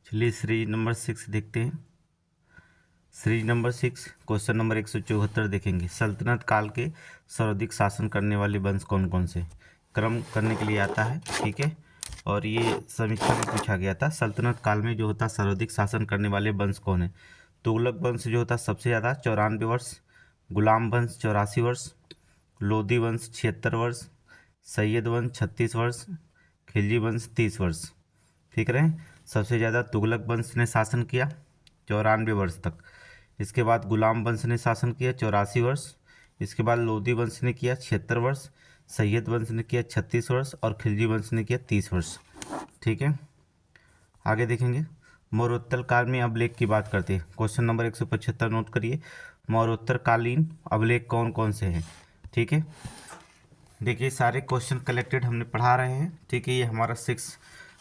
चलिए series number 6 देखते हैं। सीरीज नंबर 6 क्वेश्चन नंबर 174 देखेंगे। सल्तनत काल के सर्वाधिक शासन करने वाले वंश कौन कौन से? क्रम करने के लिए आता है, ठीक है। और ये समीक्षा में पूछा गया था, सल्तनत काल में जो होता सर्वाधिक शासन करने वाले वंश कौन है? तुगलक वंश जो होता सबसे ज़्यादा 94 वर्ष, गुलाम वंश 84 वर्ष, लोधी वंश 76 वर्ष, सैयद वंश 36 वर्ष, खिलजी वंश 30 वर्ष। ठीक रहे। सबसे ज़्यादा तुगलक वंश ने शासन किया 94 वर्ष तक। इसके बाद गुलाम वंश ने शासन किया 84 वर्ष। इसके बाद लोधी वंश ने किया 76 वर्ष, सैयद वंश ने किया 36 वर्ष और खिलजी वंश ने किया 30 वर्ष। ठीक है, आगे देखेंगे। मौर्योत्तर काल में अभिलेख की बात करते हैं। क्वेश्चन नंबर 175 नोट करिए। मौर्योत्तर कालीन अभिलेख कौन कौन से हैं? ठीक है, देखिए सारे क्वेश्चन कलेक्टेड हमने पढ़ा रहे हैं। ठीक है, ये हमारा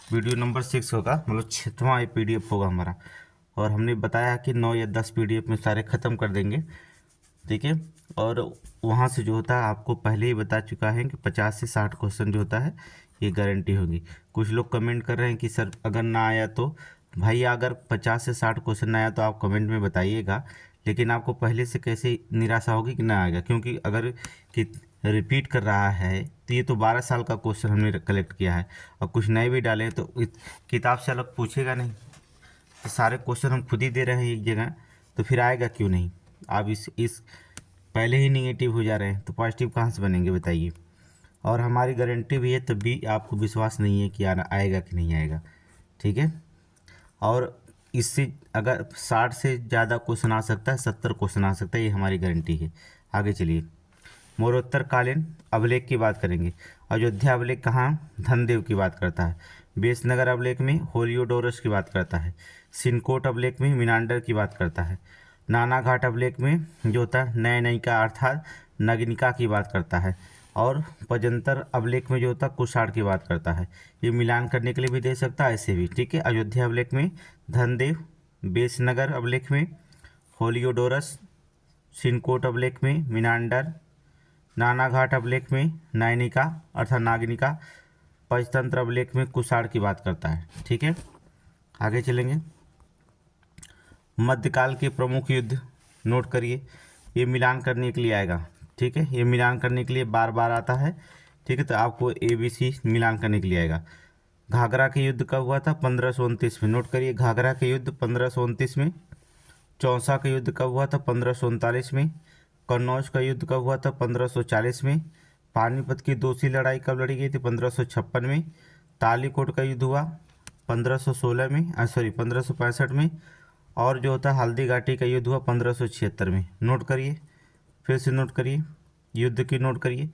वीडियो नंबर 6 होगा, मतलब 6वां PDF होगा हमारा। और हमने बताया कि 9 या 10 PDF में सारे ख़त्म कर देंगे। ठीक है, और वहाँ से जो होता है आपको पहले ही बता चुका है कि 50 से 60 क्वेश्चन जो होता है ये गारंटी होगी। कुछ लोग कमेंट कर रहे हैं कि सर अगर ना आया तो, भाई अगर 50 से 60 क्वेश्चन ना आया तो आप कमेंट में बताइएगा, लेकिन आपको पहले से कैसे निराशा होगी कि ना आएगा, क्योंकि अगर कि रिपीट कर रहा है तो ये तो 12 साल का क्वेश्चन हमने कलेक्ट किया है और कुछ नए भी डाले तो किताब से अलग पूछेगा नहीं। तो सारे क्वेश्चन हम खुद ही दे रहे हैं एक जगह, तो फिर आएगा क्यों नहीं? आप इस पहले ही निगेटिव हो जा रहे हैं तो पॉजिटिव कहाँ से बनेंगे बताइए। और हमारी गारंटी भी है, तब भी आपको विश्वास नहीं है कि आएगा कि नहीं आएगा। ठीक है, और इससे अगर 60 से ज़्यादा क्वेश्चन आ सकता है, 70 क्वेश्चन आ सकता है, ये हमारी गारंटी है। आगे चलिए, मौर्योत्तर कालीन अभिलेख की बात करेंगे। अयोध्या अभिलेख कहाँ? धनदेव की बात करता है। बेसनगर अभिलेख में होलियोडोरस की बात करता है। सिनकोट अभिलेख में मिनांडर की बात करता है। नानाघाट अभिलेख में जो होता है नयनिका अर्थात नगनिका की बात करता है। और पजंतर अभिलेख में जो होता है कुषाण की बात करता है। ये मिलान करने के लिए भी दे सकता है, ऐसे भी। ठीक है, अयोध्या अभिलेख में धनदेव, बेसनगर अभिलेख में होलियोडोरस, सिनकोट अभिलेख में मिनांडर, नानाघाट अभिलेख में नयनिका अर्थात नागनिका, पंचतंत्र अभिलेख में कुषाण की बात करता है। ठीक है, आगे चलेंगे। मध्यकाल के प्रमुख युद्ध नोट करिए, ये मिलान करने के लिए आएगा। ठीक है, ये मिलान करने के लिए बार बार आता है। ठीक है, तो आपको ABC मिलान करने के लिए आएगा। घाघरा के युद्ध कब हुआ था? 1529 में। नोट करिए, घाघरा के युद्ध 1529 में। चौसा का युद्ध कब हुआ था? 1539 में। कन्नौज का युद्ध कब हुआ था? 1540 में। पानीपत की दूसरी लड़ाई कब लड़ी गई थी? 1556 में। तालीकोट का युद्ध हुआ 1516 में, 1565 में। और जो होता है हल्दी घाटी का युद्ध हुआ 1576 में। नोट करिए, फिर से नोट करिए, युद्ध की नोट करिए।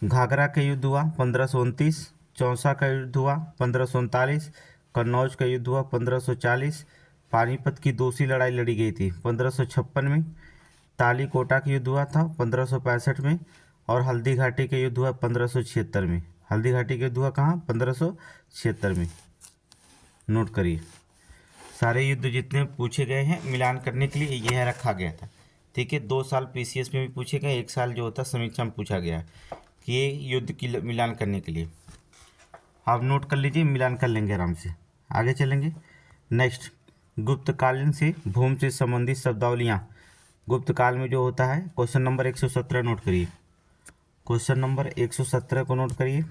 घाघरा का युद्ध हुआ 1529, चौसा का युद्ध हुआ 1539, कन्नौज का युद्ध हुआ 1540, पानीपत की दूसरी लड़ाई लड़ी गई थी 1556 में, तालीकोटा का युद्ध हुआ था 1565 में, और हल्दी घाटी का युद्ध हुआ 1576 में। हल्दी घाटी का युद्ध हुआ कहाँ? 1576 में। नोट करिए, सारे युद्ध जितने पूछे गए हैं मिलान करने के लिए यह रखा गया था। ठीक है, 2 साल PCS में भी पूछे गए, 1 साल जो होता समीक्षा में पूछा गया कि ये युद्ध की मिलान करने के लिए। आप नोट कर लीजिए, मिलान कर लेंगे आराम से। आगे चलेंगे। नेक्स्ट, गुप्तकालीन से भूमि से संबंधित शब्दावलियाँ। गुप्त काल में जो होता है, क्वेश्चन नंबर 117 नोट करिए। क्वेश्चन नंबर 117 को नोट करिए।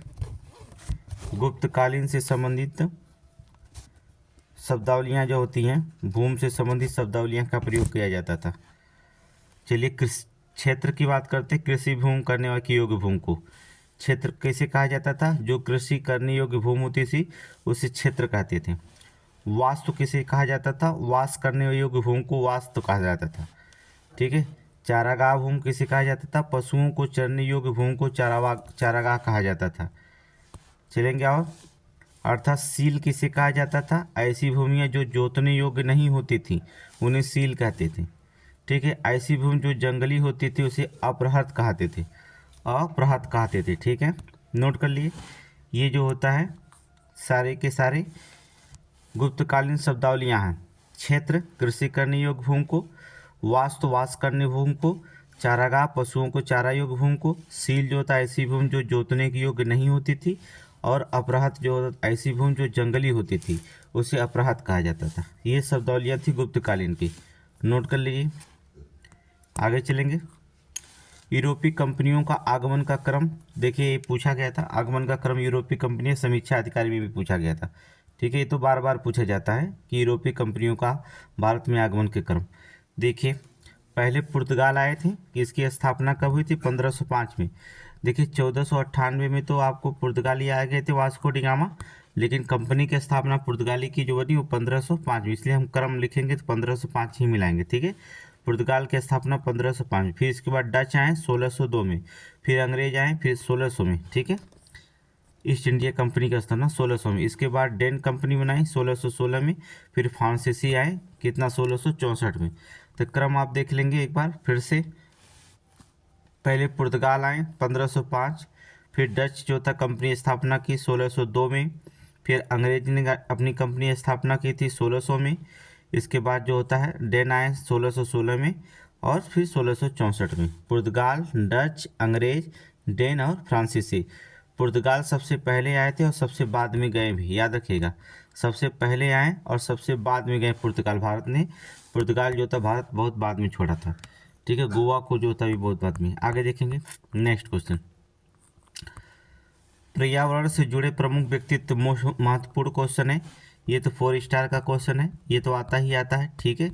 गुप्तकालीन से संबंधित शब्दावलियाँ जो होती हैं, भूमि से संबंधित शब्दावलियाँ का प्रयोग किया जाता था। चलिए क्षेत्र की बात करते हैं। कृषि भूमि करने वाली योग्य भूमि को क्षेत्र कैसे कहा जाता था? जो कृषि करने योग्य भूमि होती थी उसे क्षेत्र कहते थे। वास्तु किसे कहा जाता था? वास करने योग्य भूमि को वास्तु कहा जाता था। ठीक है, चारागाह भूमि किसे कहा जाता था? पशुओं को चरने योग्य भूमि को चारागाह कहा जाता था। चलेंगे और अर्थात सील किसे कहा जाता था? ऐसी भूमियाँ जो जोतने योग्य नहीं होती थी उन्हें सील कहते थे। ठीक है, ऐसी भूमि जो जंगली होती थी उसे अपृहत कहते थे, अपृहत कहते थे। ठीक है, नोट कर लिए। ये जो होता है सारे के सारे गुप्तकालीन शब्दावलियाँ हैं। क्षेत्र कृषि करने योग्य भूमि को, वास्तु वास करने भूमि को, चारागाह पशुओं को चारा योग्य भूमि को, सील जो होता है ऐसी भूमि जो जोतने की योग्य नहीं होती थी, और अपराहत जो ऐसी भूमि जो जंगली होती थी उसे अपराध कहा जाता था। ये शब्दावलियाँ थी गुप्तकालीन की, नोट कर लीजिए। आगे चलेंगे। यूरोपीय कंपनियों का आगमन का क्रम, देखिए ये पूछा गया था, आगमन का क्रम यूरोपीय कंपनियां समीक्षा अधिकारी में भी पूछा गया था। ठीक है, ये तो बार बार पूछा जाता है कि यूरोपीय कंपनियों का भारत में आगमन के क्रम। देखिए पहले पुर्तगाल आए थे कि इसकी स्थापना कब हुई थी, 1505 में। देखिए 1498 में तो आपको पुर्तगाली आ गए थे, वास्को डी गामा, लेकिन कंपनी की स्थापना पुर्तगाली की जो बनी वो 1505 में, इसलिए हम क्रम लिखेंगे तो 1505 ही मिलाएंगे। ठीक है, पुर्तगाल की स्थापना 1505, फिर इसके बाद डच आए 1602 में, फिर अंग्रेज आए फिर 1600 में। ठीक है, ईस्ट इंडिया कंपनी का स्थापना 1600 में, इसके बाद डेन कंपनी बनाई 1616 में, फिर फ्रांसीसी आए कितना 1664 में। तो क्रम आप देख लेंगे एक बार फिर से। पहले पुर्तगाल आए 1505, फिर डच जो था कंपनी स्थापना की 1602 में, फिर अंग्रेज ने अपनी कंपनी स्थापना की थी 1600 में, इसके बाद जो होता है डेन आए 1616 में, और फिर 1664 में। पुर्तगाल, डच, अंग्रेज, डेन और फ्रांसीसी। पुर्तगाल सबसे पहले आए थे और सबसे बाद में गए भी, याद रखिएगा, सबसे पहले आए और सबसे बाद में गए पुर्तगाल। भारत ने पुर्तगाल जो था भारत बहुत बाद में छोड़ा था। ठीक है, गोवा को जो था भी बहुत बाद में। आगे देखेंगे नेक्स्ट क्वेश्चन। पर्यावरण से जुड़े प्रमुख व्यक्तित्व महत्वपूर्ण क्वेश्चन है, ये तो 4 स्टार का क्वेश्चन है, ये तो आता ही आता है। ठीक है,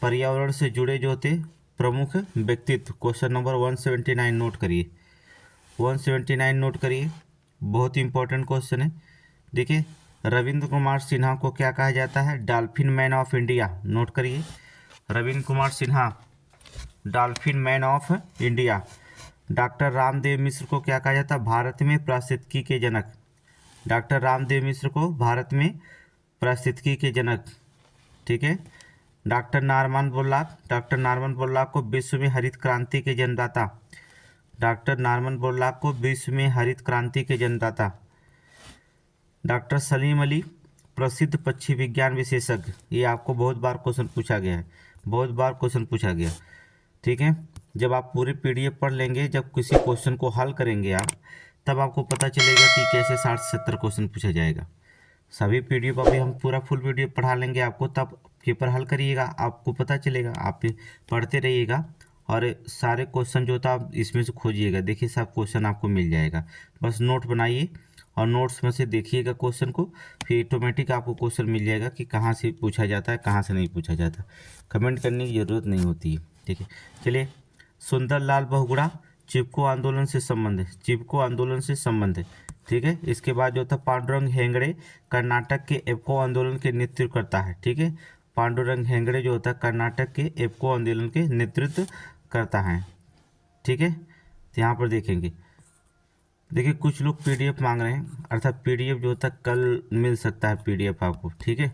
पर्यावरण से जुड़े जो थे प्रमुख व्यक्तित्व, क्वेश्चन नंबर 179 नोट करिए, 179 नोट करिए, बहुत ही इंपॉर्टेंट क्वेश्चन है। देखिए रविंद्र कुमार सिन्हा को क्या कहा जाता है, dolphin man of India, note करिए, Ravindra Kumar Sinha dolphin man of India. Doctor Ramdev Mishra को क्या कहा जाता है, भारत में पारिस्थितिकी के जनक, डॉक्टर रामदेव मिश्र को भारत में पारिस्थितिकी के जनक। ठीक है, doctor Norman Borlaug, doctor Norman Borlaug को विश्व में हरित क्रांति के जन्मदाता, डॉक्टर नारमन बोरलॉग को विश्व में हरित क्रांति के जन्मदाता। डॉक्टर सलीम अली प्रसिद्ध पक्षी विज्ञान विशेषज्ञ, ये आपको बहुत बार क्वेश्चन पूछा गया है, बहुत बार क्वेश्चन पूछा गया। ठीक है, जब आप पूरी पीडीएफ पढ़ लेंगे, जब किसी क्वेश्चन को हल करेंगे आप, तब आपको पता चलेगा कि कैसे 60 से 70 क्वेश्चन पूछा जाएगा। सभी पीडीएफ अभी हम पूरा फुल पीडीएफ पढ़ा लेंगे आपको, तब पेपर हल करिएगा, आपको पता चलेगा, आप पढ़ते रहिएगा और सारे क्वेश्चन जो था आप इसमें से खोजिएगा। देखिए सब क्वेश्चन आपको मिल जाएगा, बस नोट बनाइए और नोट्स में से देखिएगा क्वेश्चन को, फिर ऑटोमेटिक आपको क्वेश्चन मिल जाएगा कि कहाँ से पूछा जाता है, कहाँ से नहीं पूछा जाता। कमेंट करने की ज़रूरत नहीं होती है। ठीक है, चलिए, सुंदरलाल बहुगुणा चिपको आंदोलन से संबंध है, चिपको आंदोलन से संबंध है। ठीक है, इसके बाद जो था पांडुरंग हेगड़े कर्नाटक के एप्को आंदोलन के नेतृत्व करता है। ठीक है, पांडुरंग हेगड़े जो होता है कर्नाटक के एप्को आंदोलन के नेतृत्व करता है। ठीक है, तो यहाँ पर देखेंगे, देखिए कुछ लोग पीडीएफ मांग रहे हैं, अर्थात पीडीएफ जो होता है कल मिल सकता है पीडीएफ आपको। ठीक है,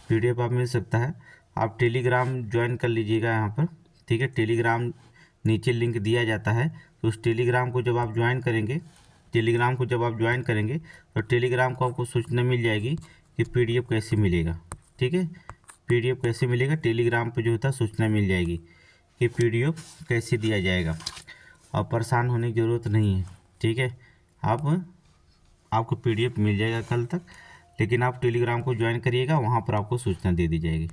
पीडीएफ आप मिल सकता है, आप टेलीग्राम ज्वाइन कर लीजिएगा यहाँ पर। ठीक है, टेलीग्राम नीचे लिंक दिया जाता है, तो उस टेलीग्राम को जब आप ज्वाइन करेंगे, टेलीग्राम को जब आप ज्वाइन करेंगे तो टेलीग्राम को आपको सूचना मिल जाएगी कि पीडीएफ कैसे मिलेगा। ठीक है, पीडीएफ कैसे मिलेगा, टेलीग्राम पर जो होता है सूचना मिल जाएगी कि पीडीएफ कैसे दिया जाएगा, और परेशान होने की ज़रूरत नहीं है। ठीक है, आपको पीडीएफ मिल जाएगा कल तक, लेकिन आप टेलीग्राम को ज्वाइन करिएगा, वहाँ पर आपको सूचना दे दी जाएगी।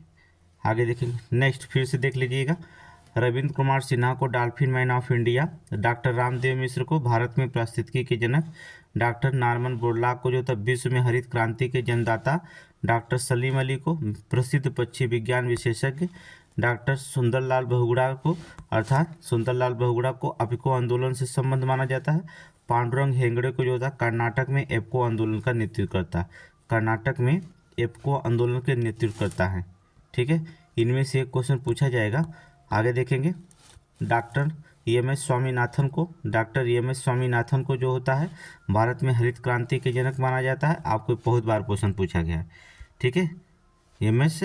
आगे देखेंगे नेक्स्ट, फिर से देख लीजिएगा। रविंद्र कुमार सिन्हा को dolphin man of India, doctor Ramdev Mishra को भारत में पारिस्थितिकी के जनक, डॉक्टर नारमन बोरलॉग को जो था विश्व में हरित क्रांति के जन्मदाता, डॉक्टर सलीम अली को प्रसिद्ध पक्षी विज्ञान विशेषज्ञ, डॉक्टर सुंदरलाल बहुगुणा को, अर्थात सुंदरलाल बहुगुणा को अपिको आंदोलन से संबंध माना जाता है। पांडुरंग हेगड़े को जो था कर्नाटक में एप्को आंदोलन का नेतृत्व करता है, कर्नाटक में एप्को आंदोलन के नेतृत्व करता है। ठीक है, इनमें से एक क्वेश्चन पूछा जाएगा। आगे देखेंगे, डॉक्टर EMS स्वामीनाथन को, डॉक्टर EMS स्वामीनाथन को जो होता है भारत में हरित क्रांति के जनक माना जाता है, आपको बहुत बार क्वेश्चन पूछा गया है। ठीक है, EMS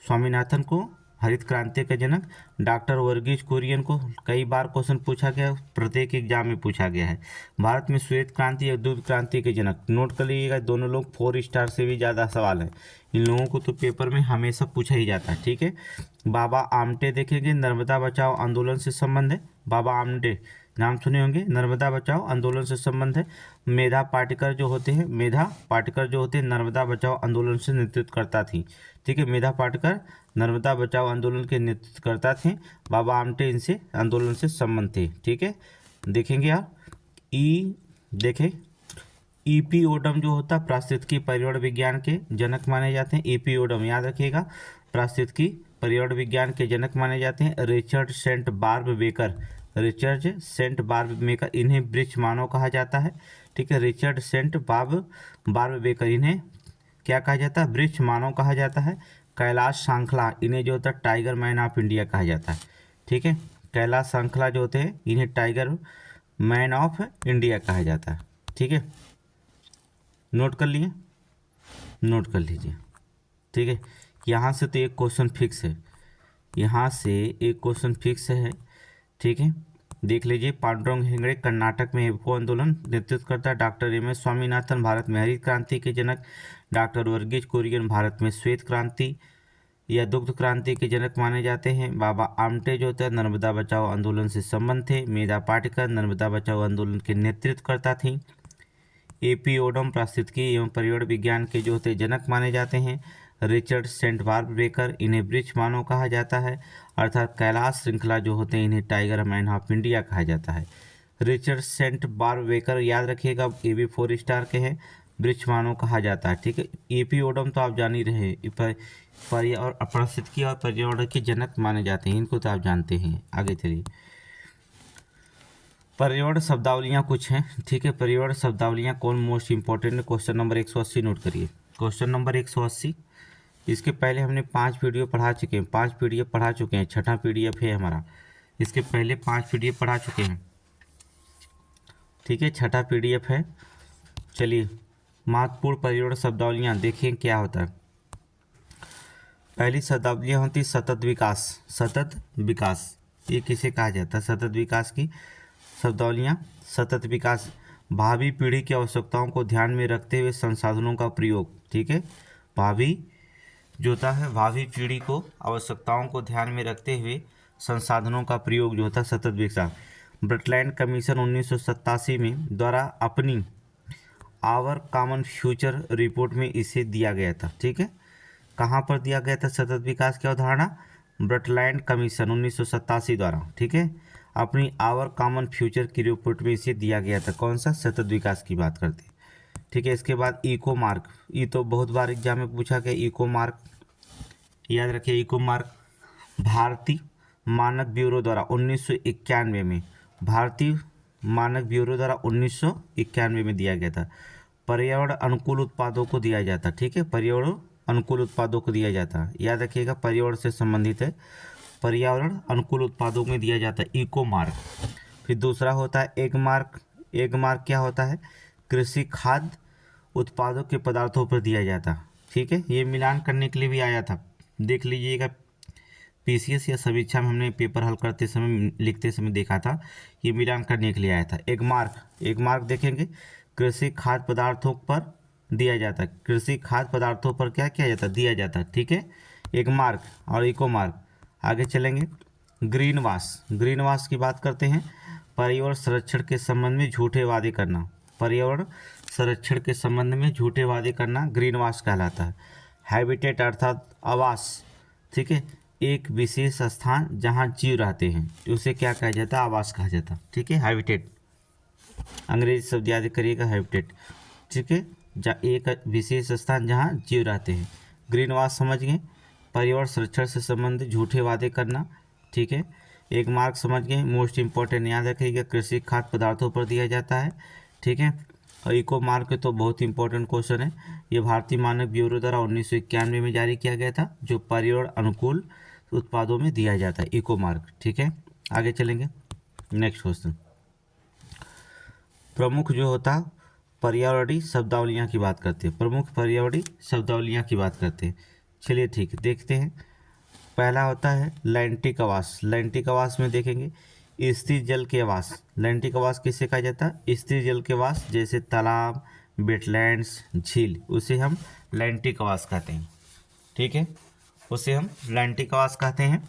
स्वामीनाथन को हरित क्रांति का जनक, डॉक्टर वर्गीज कुरियन को कई बार क्वेश्चन पूछा गया, प्रत्येक एग्जाम में पूछा गया है। भारत में श्वेत क्रांति या दूध क्रांति के जनक, नोट कर लीजिएगा, दोनों लोग 4 स्टार से भी ज़्यादा सवाल है, इन लोगों को तो पेपर में हमेशा पूछा ही जाता है। ठीक है, बाबा आमटे देखेंगे, नर्मदा बचाओ आंदोलन से संबंध है, बाबा आमटे नाम सुने होंगे। नर्मदा बचाओ आंदोलन से संबंध है। मेधा पाटेकर जो होते हैं नर्मदा बचाओ आंदोलन से नेतृत्वकर्ता थी। ठीक है, मेधा पाटेकर नर्मदा बचाओ आंदोलन के नेतृत्वकर्ता थे। बाबा आमटे इनसे आंदोलन से संबंध थे। ठीक है, देखेंगे आप देखें ईपी ओडम जो होता है पारिस्थितिकी पर्यावरण विज्ञान के जनक माने जाते हैं। ईपी ओडम याद रखिएगा, पारिस्थितिकी पर्यावरण विज्ञान के जनक माने जाते हैं। रिचर्ड सेंट बार्ब मेकर इन्हें वृक्ष मानव कहा जाता है। ठीक है, रिचर्ड सेंट बार्ब बेकर इन्हें क्या कहा जाता है? वृक्ष मानव कहा जाता है। कैलाश सांखला इन्हें जो होता है टाइगर मैन ऑफ इंडिया कहा जाता है। ठीक है, कैलाश सांखला जो होते हैं इन्हें टाइगर मैन ऑफ इंडिया कहा जाता है। ठीक है, नोट कर लीजिए। ठीक है, यहाँ से तो एक क्वेश्चन फिक्स है। ठीक है, देख लीजिए। पांडुरंग हेगड़े कर्नाटक में एप्को आंदोलन नेतृत्व करता। Doctor M S Swaminathan Bharat में हरित क्रांति के जनक। डॉक्टर वर्गीज कुरियन भारत में श्वेत क्रांति या दुग्ध क्रांति के जनक माने जाते हैं। बाबा आमटे जो होता है नर्मदा बचाओ आंदोलन से संबंध थे। मेधा पाटेकर नर्मदा बचाओ आंदोलन के नेतृत्व करता थी। एपी ओडम पारिस्थितिकी एवं पर्यावरण विज्ञान के जो होते जनक माने जाते हैं। रिचर्ड सेंट बार्ब बेकर इन्हें वृक्ष मानव कहा जाता है। अर्थात कैलाश श्रृंखला जो होते हैं इन्हें टाइगर मैन ऑफ इंडिया कहा जाता है। रिचर्ड सेंट बार्ब बेकर याद रखिएगा, ये भी 4 स्टार के हैं, वृक्ष मानव कहा जाता है। ठीक है, एपी ओडम तो आप जान ही रहे हैं, पर्यावरण पारिस्थितिकी और पर्यावरण के जनक माने जाते हैं, इनको तो आप जानते हैं। आगे चलिए, पर्यावरण शब्दावलियाँ कुछ हैं। ठीक है, पर्यावरण शब्दावलियाँ कौन मोस्ट इंपॉर्टेंट है? क्वेश्चन नंबर 180 नोट करिए। क्वेश्चन नंबर 180, इसके पहले हमने 5 पीडीएफ पढ़ा चुके हैं। छठा पीडीएफ है हमारा, इसके पहले 5 पीडीएफ पढ़ा चुके हैं। ठीक है, छठा पीडीएफ है। चलिए, महत्वपूर्ण पर्यावरण शब्दावलियाँ देखिए क्या होता है। पहली शब्दावलियाँ होती सतत विकास। ये किसे कहा जाता है? सतत विकास की शब्दावलियाँ। सतत विकास, भावी पीढ़ी की आवश्यकताओं को ध्यान में रखते हुए संसाधनों का प्रयोग। ठीक है, भावी पीढ़ी को आवश्यकताओं को ध्यान में रखते हुए संसाधनों का प्रयोग जो होता है सतत विकास। ब्रटलैंड कमीशन 1987 में द्वारा अपनी आवर कॉमन फ्यूचर रिपोर्ट में इसे दिया गया था। ठीक है, कहाँ पर दिया गया था सतत विकास की अवधारणा? ब्रटलैंड कमीशन 1987 द्वारा। ठीक है, अपनी आवर कॉमन फ्यूचर की रिपोर्ट में इसे दिया गया था। कौन सा? सतत विकास की बात करते हैं। ठीक है, इसके बाद इको मार्क, ये तो बहुत बार एग्जाम में पूछा गया। इको मार्क याद रखिए। इको मार्क भारतीय मानक ब्यूरो द्वारा 1991 में दिया गया था। पर्यावरण अनुकूल उत्पादों को दिया जाता। ठीक है, पर्यावरण अनुकूल उत्पादों को दिया जाता। याद रखिएगा, पर्यावरण से संबंधित है, पर्यावरण अनुकूल उत्पादों में दिया जाता है इको मार्क। फिर दूसरा होता है एग मार्क। एग मार्क क्या होता है? कृषि खाद्य उत्पादों के पदार्थों पर दिया जाता। ठीक है, ये मिलान करने के लिए भी आया था, देख लीजिएगा। पीसीएस या समीक्षा में हमने पेपर हल करते समय लिखते समय देखा था, ये मिलान करने के लिए आया था। एग मार्क देखेंगे, कृषि खाद्य पदार्थों पर दिया जाता। कृषि खाद्य पदार्थों पर क्या किया जाता? दिया जाता। ठीक है, एग मार्क और इको मार्क। आगे चलेंगे, ग्रीन वाश की बात करते हैं। पर्यावरण संरक्षण के संबंध में झूठे वादे करना। पर्यावरण संरक्षण के संबंध में झूठे वादे करना ग्रीन वाश कहलाता है। हैबिटेट अर्थात आवास। ठीक है, एक विशेष स्थान जहाँ जीव रहते हैं उसे क्या कहा जाता है? आवास कहा जाता। ठीक है, हैबिटेट अंग्रेजी शब्द याद करिएगा, हैबिटेट। ठीक है, एक विशेष स्थान जहाँ जीव रहते हैं। ग्रीन वाश समझ गए, पर्यावरण संरक्षण से संबंधित झूठे वादे करना। ठीक है, एक मार्क समझ गए, मोस्ट इंपॉर्टेंट याद रखिएगा, कृषि खाद्य पदार्थों पर दिया जाता है। ठीक है, और इको मार्क तो बहुत इंपॉर्टेंट क्वेश्चन है। ये भारतीय मानक ब्यूरो द्वारा 1991 में जारी किया गया था, जो पर्यावरण अनुकूल उत्पादों में दिया जाता है, इको मार्क। ठीक है, आगे चलेंगे, नेक्स्ट क्वेश्चन। प्रमुख जो होता पर्यावरणीय शब्दावलियाँ की बात करते हैं। प्रमुख पर्यावरणीय शब्दावलियाँ की बात करते हैं। चलिए ठीक है, देखते हैं। पहला होता है लैंटिक आवास। लैंटिक आवास में देखेंगे स्थिर जल के आवास। लैंटिक आवास किसे कहा जाता है? स्थिर जल के आवास, जैसे तालाब, वेटलैंड्स, झील, उसे हम लैंटिक आवास कहते हैं। ठीक है, उसे हम लैंटिक आवास कहते हैं।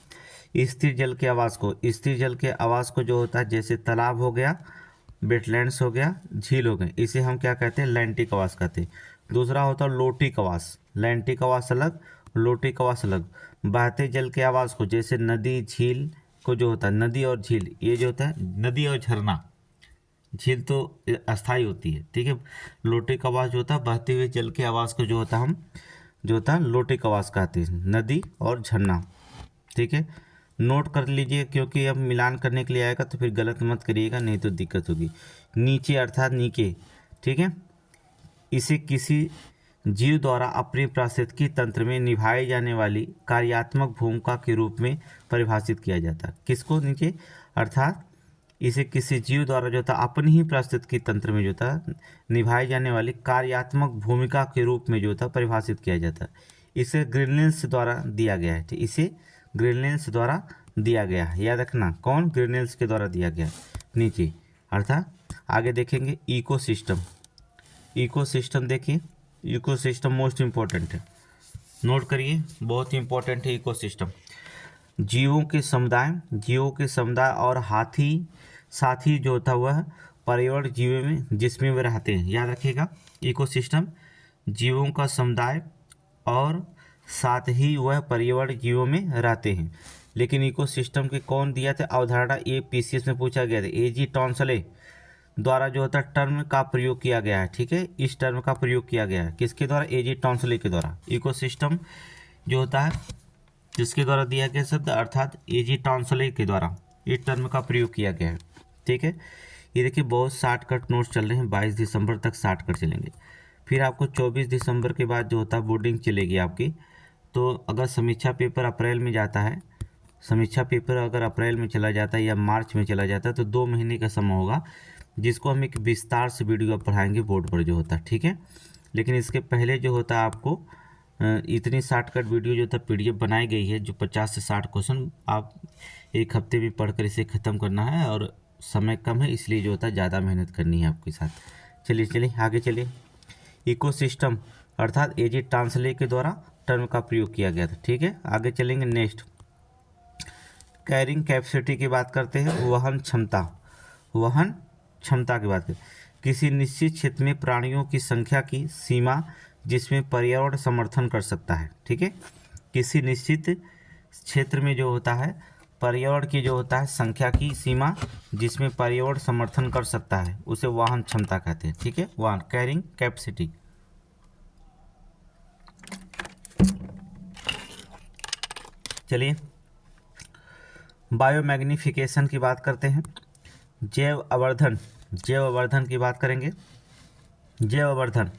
स्थिर जल के आवास को, स्थिर जल के आवास को जो होता है जैसे तालाब हो गया, वेटलैंड्स हो गया, झील हो गए, इसे हम क्या कहते हैं, लैंटिक आवास कहते हैं। दूसरा होता है लोटिक आवास, लैंटिक आवास अलग, लोटिक आवास अलग। बहते जल के आवास को जैसे नदी झील को जो होता है, नदी और झील, ये जो होता है नदी और झरना, झील तो अस्थाई होती है, ठीक है। लोटिक आवास जो होता है बहते हुए जल के आवास को जो होता है हम जो होता है लोटिक आवास कहते हैं, नदी और झरना, ठीक है। नोट कर लीजिए क्योंकि अब मिलान करने के लिए आएगा तो फिर गलत मत करिएगा, नहीं तो दिक्कत होगी। नीचे अर्थात नीचे, ठीक है। इसे किसी जीव द्वारा अपने पारिस्थितिकी तंत्र में निभाई जाने वाली कार्यात्मक भूमिका के रूप में परिभाषित किया जाता है। किसको नीचे, अर्थात इसे किसी जीव द्वारा जो था अपने ही पारिस्थितिकी तंत्र में जो था निभाई जाने वाली कार्यात्मक भूमिका के रूप में जो था परिभाषित किया जाता है। इसे ग्रीनलैंड्स द्वारा दिया गया है, इसे ग्रीनलैंड्स द्वारा दिया गया है, याद रखना कौन, ग्रीनलैंड्स के द्वारा दिया गया नीचे। अर्थात आगे देखेंगे इकोसिस्टम, इकोसिस्टम देखिए, इकोसिस्टम मोस्ट इम्पोर्टेंट है, नोट करिए, बहुत ही इंपॉर्टेंट है इकोसिस्टम। जीवों के समुदाय और साथी जो होता हुआ है पर्यावरण जीवों में जिसमें वे रहते हैं, याद रखिएगा इकोसिस्टम जीवों का समुदाय और साथ ही वह पर्यावरण जीवों में रहते हैं। लेकिन इकोसिस्टम के कौन दिया था अवधारणा, ये पीसीएस में पूछा गया था, एजी टॉन्सले द्वारा जो होता है टर्म का प्रयोग किया गया है, ठीक है। इस टर्म का प्रयोग किया गया है किसके द्वारा, एजी टॉन्सले के द्वारा। इकोसिस्टम जो होता है जिसके द्वारा दिया गया शब्द, अर्थात एजी टॉन्सले के द्वारा इस टर्म का प्रयोग किया गया है, ठीक है। ये देखिए बहुत शॉर्टकट नोट्स चल रहे हैं, 22 दिसंबर तक शॉर्टकट चलेंगे, फिर आपको 24 दिसंबर के बाद जो होता है बोर्डिंग चलेगी आपकी। तो अगर समीक्षा पेपर अप्रैल में जाता है, समीक्षा पेपर अगर अप्रैल में चला जाता है या मार्च में चला जाता है तो 2 महीने का समय होगा जिसको हम एक विस्तार से वीडियो पढ़ाएंगे बोर्ड पर जो होता है, ठीक है। लेकिन इसके पहले जो होता है आपको इतनी शॉर्टकट वीडियो जो था पीडीएफ बनाई गई है, जो 50 से 60 क्वेश्चन आप एक हफ्ते में पढ़कर इसे ख़त्म करना है, और समय कम है इसलिए जो होता है ज़्यादा मेहनत करनी है आपके साथ। चलिए आगे चलिए। इकोसिस्टम अर्थात एजी टॉन्सले के द्वारा टर्म का प्रयोग किया गया था, ठीक है। आगे चलेंगे नेक्स्ट, कैरिंग कैपेसिटी की बात करते हैं, वहन क्षमता की बात करें, किसी निश्चित क्षेत्र में प्राणियों की संख्या की सीमा जिसमें पर्यावरण समर्थन कर सकता है, ठीक है। किसी निश्चित क्षेत्र में जो होता है पर्यावरण की जो होता है संख्या की सीमा जिसमें पर्यावरण समर्थन कर सकता है उसे वाहन क्षमता कहते हैं, ठीक है। वाहन कैरिंग कैपेसिटी। चलिए बायोमैग्निफिकेशन की बात करते हैं, जैव अवर्धन की बात करेंगे। जैव अवर्धन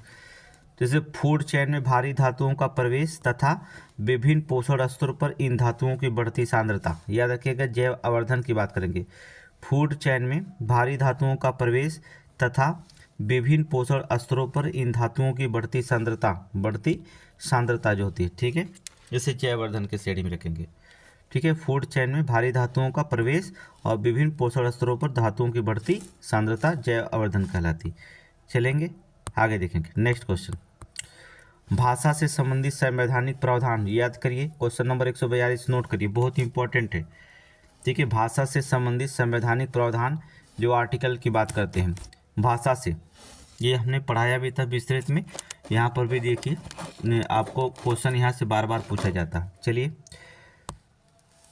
जैसे फूड चेन में भारी धातुओं का प्रवेश तथा विभिन्न पोषण स्तरों पर इन धातुओं की बढ़ती सांद्रता, याद रखिएगा जैव अवर्धन की बात करेंगे। फूड चेन में भारी धातुओं का प्रवेश तथा विभिन्न पोषण स्तरों पर इन धातुओं की बढ़ती सांद्रता जो होती है, ठीक है, इसे जैव अवर्धन के श्रेणी में रखेंगे, ठीक है। फूड चेन में भारी धातुओं का प्रवेश और विभिन्न पोषण स्तरों पर धातुओं की बढ़ती सांद्रता जैव अवर्धन कहलाती। चलेंगे आगे देखेंगे नेक्स्ट क्वेश्चन, भाषा से संबंधित संवैधानिक प्रावधान, याद करिए क्वेश्चन नंबर 142 नोट करिए, बहुत ही इंपॉर्टेंट है, ठीक है। भाषा से संबंधित संवैधानिक प्रावधान जो आर्टिकल की बात करते हैं भाषा से, ये हमने पढ़ाया भी था विस्तृत में, यहाँ पर भी देखिए आपको क्वेश्चन यहाँ से बार बार पूछा जाता है। चलिए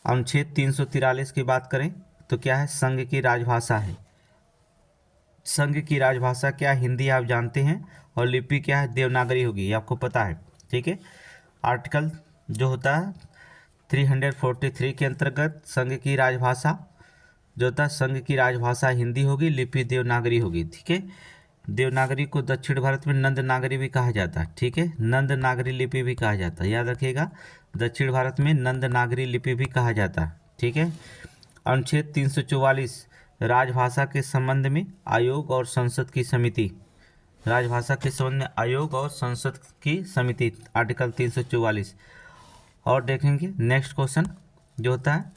अनुच्छेद 343 की बात करें तो क्या है, संघ की राजभाषा है। संघ की राजभाषा क्या, हिंदी आप जानते हैं, और लिपि क्या है, देवनागरी होगी, ये आपको पता है, ठीक है। आर्टिकल जो होता है 343 के अंतर्गत संघ की राजभाषा जो होता है, संघ की राजभाषा हिंदी होगी, लिपि देवनागरी होगी, ठीक है। देवनागरी को दक्षिण भारत में नंद नागरी भी कहा जाता है, ठीक है, नंद नागरी लिपि भी कहा जाता है, याद रखिएगा दक्षिण भारत में नंद नागरी लिपि भी कहा जाता है, ठीक है। अनुच्छेद 344 राजभाषा के संबंध में आयोग और संसद की समिति, राजभाषा के संबंध में आयोग और संसद की समिति, आर्टिकल 344। और देखेंगे नेक्स्ट क्वेश्चन जो होता है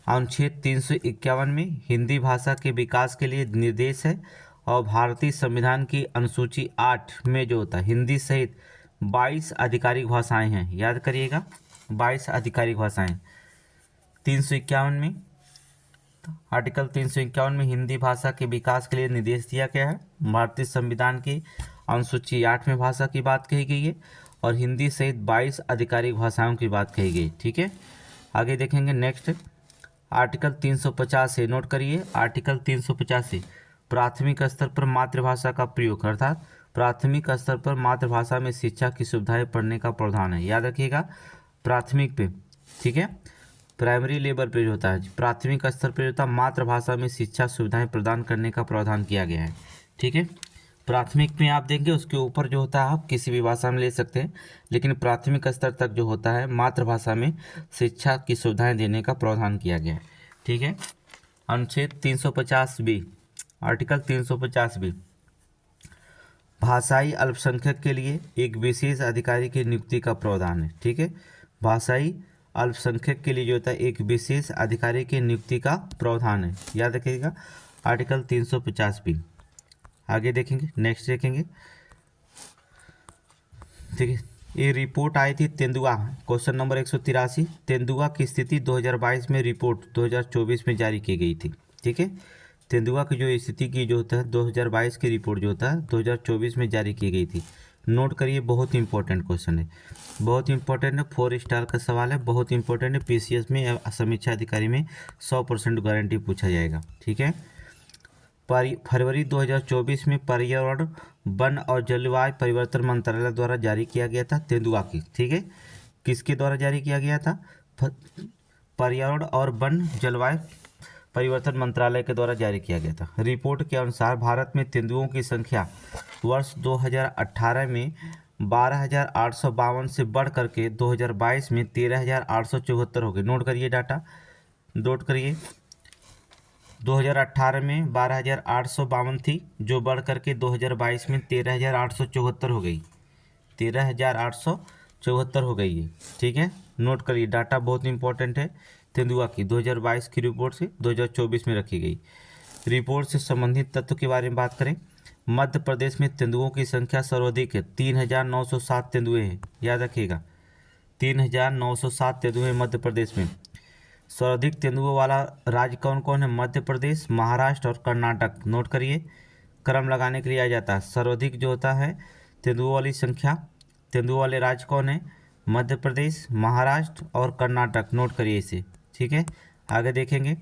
अनुच्छेद 351 में हिंदी भाषा के विकास के लिए निर्देश है, और भारतीय संविधान की अनुसूची 8 में जो होता है हिंदी सहित 22 आधिकारिक भाषाएं हैं, याद करिएगा 22 आधिकारिक भाषाएं, 351 में, आर्टिकल 351 में हिंदी भाषा के विकास के लिए निर्देश दिया गया है। भारतीय संविधान की अनुसूची 8 में भाषा की बात कही गई है और हिंदी सहित 22 आधिकारिक भाषाओं की बात कही गई। ठीक है, आगे देखेंगे। नेक्स्ट आर्टिकल 350 से नोट करिए, आर्टिकल 350 से प्राथमिक स्तर पर मातृभाषा का प्रयोग, अर्थात प्राथमिक स्तर पर मातृभाषा में शिक्षा की सुविधाएं पढ़ने का प्रावधान है। याद रखिएगा, प्राथमिक पे, ठीक है, प्राइमरी लेवल पे जो होता है, प्राथमिक स्तर पर होता है, मातृभाषा में शिक्षा सुविधाएं प्रदान करने का प्रावधान किया गया है। ठीक है, प्राथमिक में आप देंगे, उसके ऊपर जो होता है आप किसी भी भाषा में ले सकते हैं, लेकिन प्राथमिक स्तर तक जो होता है मातृभाषा में शिक्षा की सुविधाएं देने का प्रावधान किया गया है। ठीक है, अनुच्छेद 350 बी, आर्टिकल 350 बी, भाषाई अल्पसंख्यक के लिए एक विशेष अधिकारी की नियुक्ति का प्रावधान है। ठीक है, भाषाई अल्पसंख्यक के लिए जो होता है एक विशेष अधिकारी की नियुक्ति का प्रावधान है। याद रखिएगा, आर्टिकल 350 बी। आगे देखेंगे, नेक्स्ट देखेंगे। ठीक है, ये रिपोर्ट आई थी तेंदुआ, क्वेश्चन नंबर 183, तेंदुआ की स्थिति 2022 में रिपोर्ट 2024 में जारी की गई थी। ठीक है, तेंदुआ की जो स्थिति की जो होता है 2022 की रिपोर्ट जो होता है 2024 में जारी की गई थी। नोट करिए, बहुत इंपॉर्टेंट क्वेश्चन है, बहुत इंपॉर्टेंट है, 4 स्टार का सवाल है, बहुत इंपॉर्टेंट है। पीसीएस में समीक्षा अधिकारी में 100% गारंटी पूछा जाएगा। ठीक है, फरवरी 2024 में पर्यावरण, वन और जलवायु परिवर्तन मंत्रालय द्वारा जारी किया गया था तेंदुआ की। ठीक है, किसके द्वारा जारी किया गया था? पर्यावरण और वन जलवायु परिवर्तन मंत्रालय के द्वारा जारी किया गया था। रिपोर्ट के अनुसार भारत में तेंदुओं की संख्या वर्ष 2018 में 12,852 से बढ़ करके 2022 में 13,874 हो गई। नोट करिए डाटा, नोट करिए। 2018 में 12,852 थी, जो बढ़ करके 2022 में 13,874 हो गई, 13,874 हो गई है। ठीक है, नोट करिए, डाटा बहुत इंपॉर्टेंट है। तेंदुआ की 2022 की रिपोर्ट से 2024 में रखी गई। रिपोर्ट से संबंधित तथ्यों के बारे में बात करें, मध्य प्रदेश में तेंदुओं की संख्या सर्वाधिक है, 3,907 तेंदुए हैं। याद रखिएगा, 3,907 तेंदुए मध्य प्रदेश में। सर्वाधिक तेंदुओं वाला राज्य कौन कौन है? मध्य प्रदेश, महाराष्ट्र और कर्नाटक। नोट करिए, क्रम लगाने के लिए आ जाता है। सर्वाधिक जो होता है तेंदुओं वाली संख्या, तेंदुओं वाले राज्य कौन है? मध्य प्रदेश, महाराष्ट्र और कर्नाटक। नोट करिए इसे। ठीक है, आगे देखेंगे।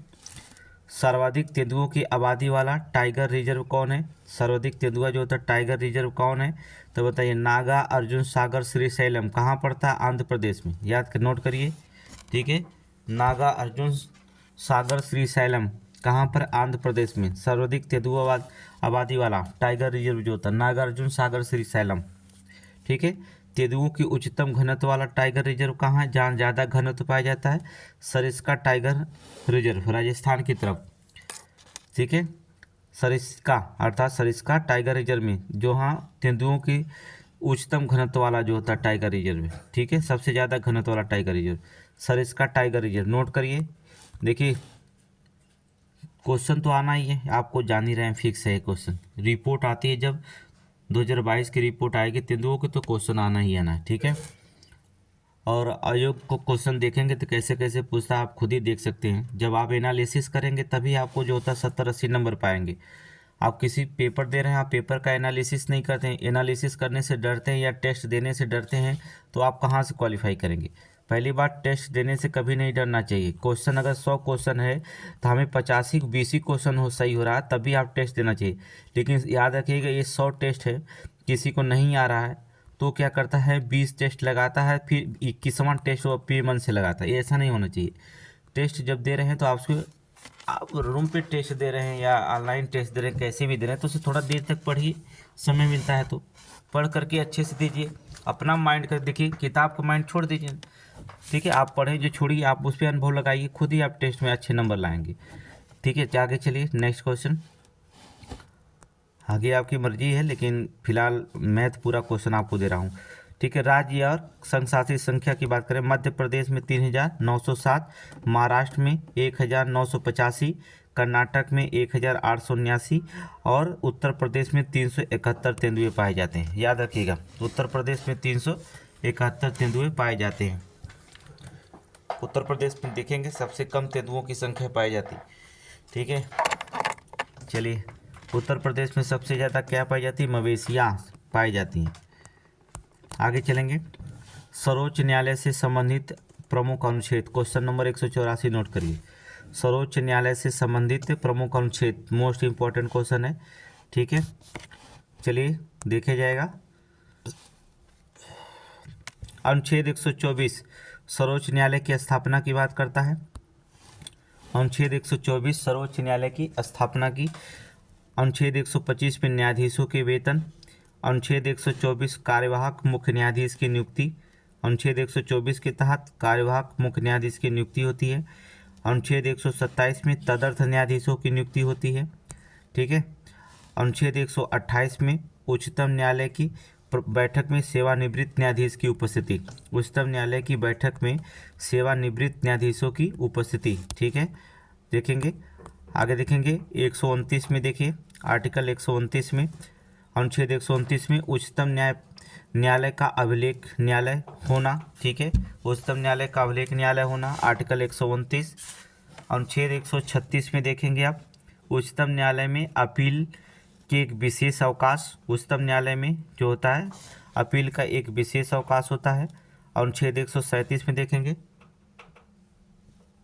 सर्वाधिक तेंदुओं की आबादी वाला टाइगर रिजर्व कौन है? सर्वाधिक तेंदुआ जो होता है टाइगर रिजर्व कौन है? तो बताइए, नागा अर्जुन सागर श्रीशैलम। कहाँ पड़ता है? आंध्र प्रदेश में। याद कर, नोट करिए। ठीक है, नागा अर्जुन सागर श्रीशैलम कहाँ पर? आंध्र प्रदेश में। सर्वाधिक तेंदुआ आबादी वाला टाइगर रिजर्व जो होता है नागार्जुन सागर श्रीशैलम। ठीक है, तेंदुओं की उच्चतम घनत्व वाला टाइगर रिजर्व कहाँ है? जहाँ ज़्यादा घनत्व पाया जाता है, सरिस्का टाइगर रिजर्व, राजस्थान की तरफ। ठीक है, सरिस्का अर्थात सरिस्का टाइगर रिजर्व में जो हाँ तेंदुओं की उच्चतम घनत्व वाला जो होता है टाइगर रिजर्व है। ठीक है, सबसे ज़्यादा घनत्व वाला tiger reserve Sariska tiger reserve. Note करिए। देखिए, क्वेश्चन तो आना ही है, आपको जान ही रहे हैं, फिक्स है क्वेश्चन। रिपोर्ट आती है जब 2022 की रिपोर्ट आएगी तेंदुओं की, तो क्वेश्चन आना ही आना है। ठीक है, और आयोग को क्वेश्चन देखेंगे तो कैसे कैसे पूछता है आप खुद ही देख सकते हैं। जब आप एनालिसिस करेंगे तभी आपको जो होता है 70-80 नंबर पाएंगे। आप किसी पेपर दे रहे हैं, आप पेपर का एनालिसिस नहीं करते हैं, एनालिसिस करने से डरते हैं या टेस्ट देने से डरते हैं, तो आप कहाँ से क्वालिफाई करेंगे? पहली बात, टेस्ट देने से कभी नहीं डरना चाहिए। क्वेश्चन अगर 100 क्वेश्चन है तो हमें 85-20 क्वेश्चन हो सही हो रहा है तभी आप टेस्ट देना चाहिए। लेकिन याद रखिएगा, ये 100 टेस्ट है, किसी को नहीं आ रहा है तो क्या करता है 20 टेस्ट लगाता है, फिर 21वां टेस्ट वो अपने मन से लगाता है। ऐसा नहीं होना चाहिए। टेस्ट जब दे रहे हैं तो आप रूम पे टेस्ट दे रहे हैं या ऑनलाइन टेस्ट दे रहे हैं, कैसे भी दे रहे हैं, तो उसे थोड़ा देर तक पढ़िए, समय मिलता है तो पढ़ करके अच्छे से दीजिए। अपना माइंड कर देखिए, किताब का माइंड छोड़ दीजिए। ठीक है, आप पढ़ें जो छोड़िए, आप उस पर अनुभव लगाइए, खुद ही आप टेस्ट में अच्छे नंबर लाएंगे। ठीक है, आगे चलिए, नेक्स्ट क्वेश्चन। आगे आपकी मर्जी है, लेकिन फिलहाल मैथ पूरा क्वेश्चन आपको दे रहा हूँ। ठीक है, राज्य और संघ शासित संख्या की बात करें, मध्य प्रदेश में 3,907, महाराष्ट्र में 1,985, कर्नाटक में 1,879 और उत्तर प्रदेश में 371 तेंदुए पाए जाते हैं। याद रखिएगा, उत्तर प्रदेश में 371 तेंदुए पाए जाते हैं। उत्तर प्रदेश में देखेंगे सबसे कम तेंदुओं की संख्या पाई जाती। ठीक है, चलिए उत्तर प्रदेश में सबसे ज़्यादा क्या पाई जाती है? मवेशियाँ पाई जाती हैं। आगे चलेंगे। सर्वोच्च न्यायालय से संबंधित प्रमुख अनुच्छेद, क्वेश्चन नंबर 184 नोट करिए। सर्वोच्च न्यायालय से संबंधित प्रमुख अनुच्छेद मोस्ट इंपॉर्टेंट क्वेश्चन है। ठीक है, चलिए देखा जाएगा। अनुच्छेद 124 सर्वोच्च न्यायालय की स्थापना की बात करता है। अनुच्छेद 124 सर्वोच्च न्यायालय की स्थापना की। अनुच्छेद 125 में न्यायाधीशों के वेतन। अनुच्छेद 124 कार्यवाहक मुख्य न्यायाधीश की नियुक्ति। अनुच्छेद 124 के तहत कार्यवाहक मुख्य न्यायाधीश की नियुक्ति होती है। अनुच्छेद 127 में तदर्थ न्यायाधीशों की नियुक्ति होती है। ठीक है, अनुच्छेद 128 में उच्चतम न्यायालय की बैठक में सेवानिवृत्त न्यायाधीश की उपस्थिति। उच्चतम न्यायालय की बैठक में सेवानिवृत्त न्यायाधीशों की उपस्थिति। ठीक है, देखेंगे आगे देखेंगे 129 में। देखिए आर्टिकल 129 में, अनुच्छेद 129 में उच्चतम न्यायालय का अभिलेख न्यायालय होना। ठीक है, उच्चतम न्यायालय का अभिलेख न्यायालय होना, आर्टिकल 129। अनुच्छेद 136 में देखेंगे आप, उच्चतम न्यायालय में अपील के एक विशेष अवकाश। उच्चतम न्यायालय में जो होता है अपील का एक विशेष अवकाश होता है। अनुच्छेद 137 में देखेंगे,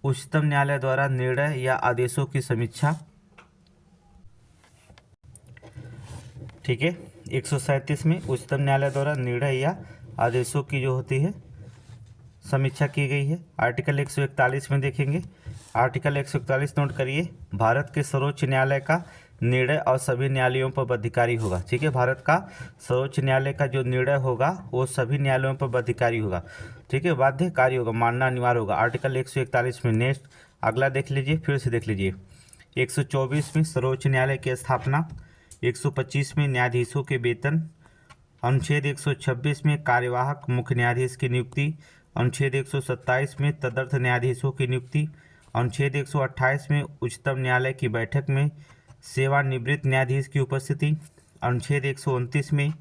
उच्चतम न्यायालय द्वारा निर्णय या आदेशों की समीक्षा। ठीक है, 137 में उच्चतम न्यायालय द्वारा निर्णय या आदेशों की जो होती है समीक्षा की गई है। आर्टिकल 141 में देखेंगे, आर्टिकल 141 नोट करिए, भारत के सर्वोच्च न्यायालय का निर्णय और सभी न्यायालयों पर बाध्यकारी होगा। ठीक है, भारत का सर्वोच्च न्यायालय का जो निर्णय होगा वो सभी न्यायालयों पर बाध्यकारी होगा। ठीक है, बाध्यकारी होगा, मानना अनिवार्य होगा। आर्टिकल 141 में। नेक्स्ट अगला देख लीजिए, फिर से देख लीजिए। 124 में सर्वोच्च न्यायालय की स्थापना। 125 में न्यायाधीशों के वेतन। अनुच्छेद 126 में कार्यवाहक मुख्य न्यायाधीश की नियुक्ति। अनुच्छेद 127 में तदर्थ न्यायाधीशों की नियुक्ति। अनुच्छेद 128 में उच्चतम न्यायालय की बैठक में सेवानिवृत्त न्यायाधीश की उपस्थिति। अनुच्छेद 129 में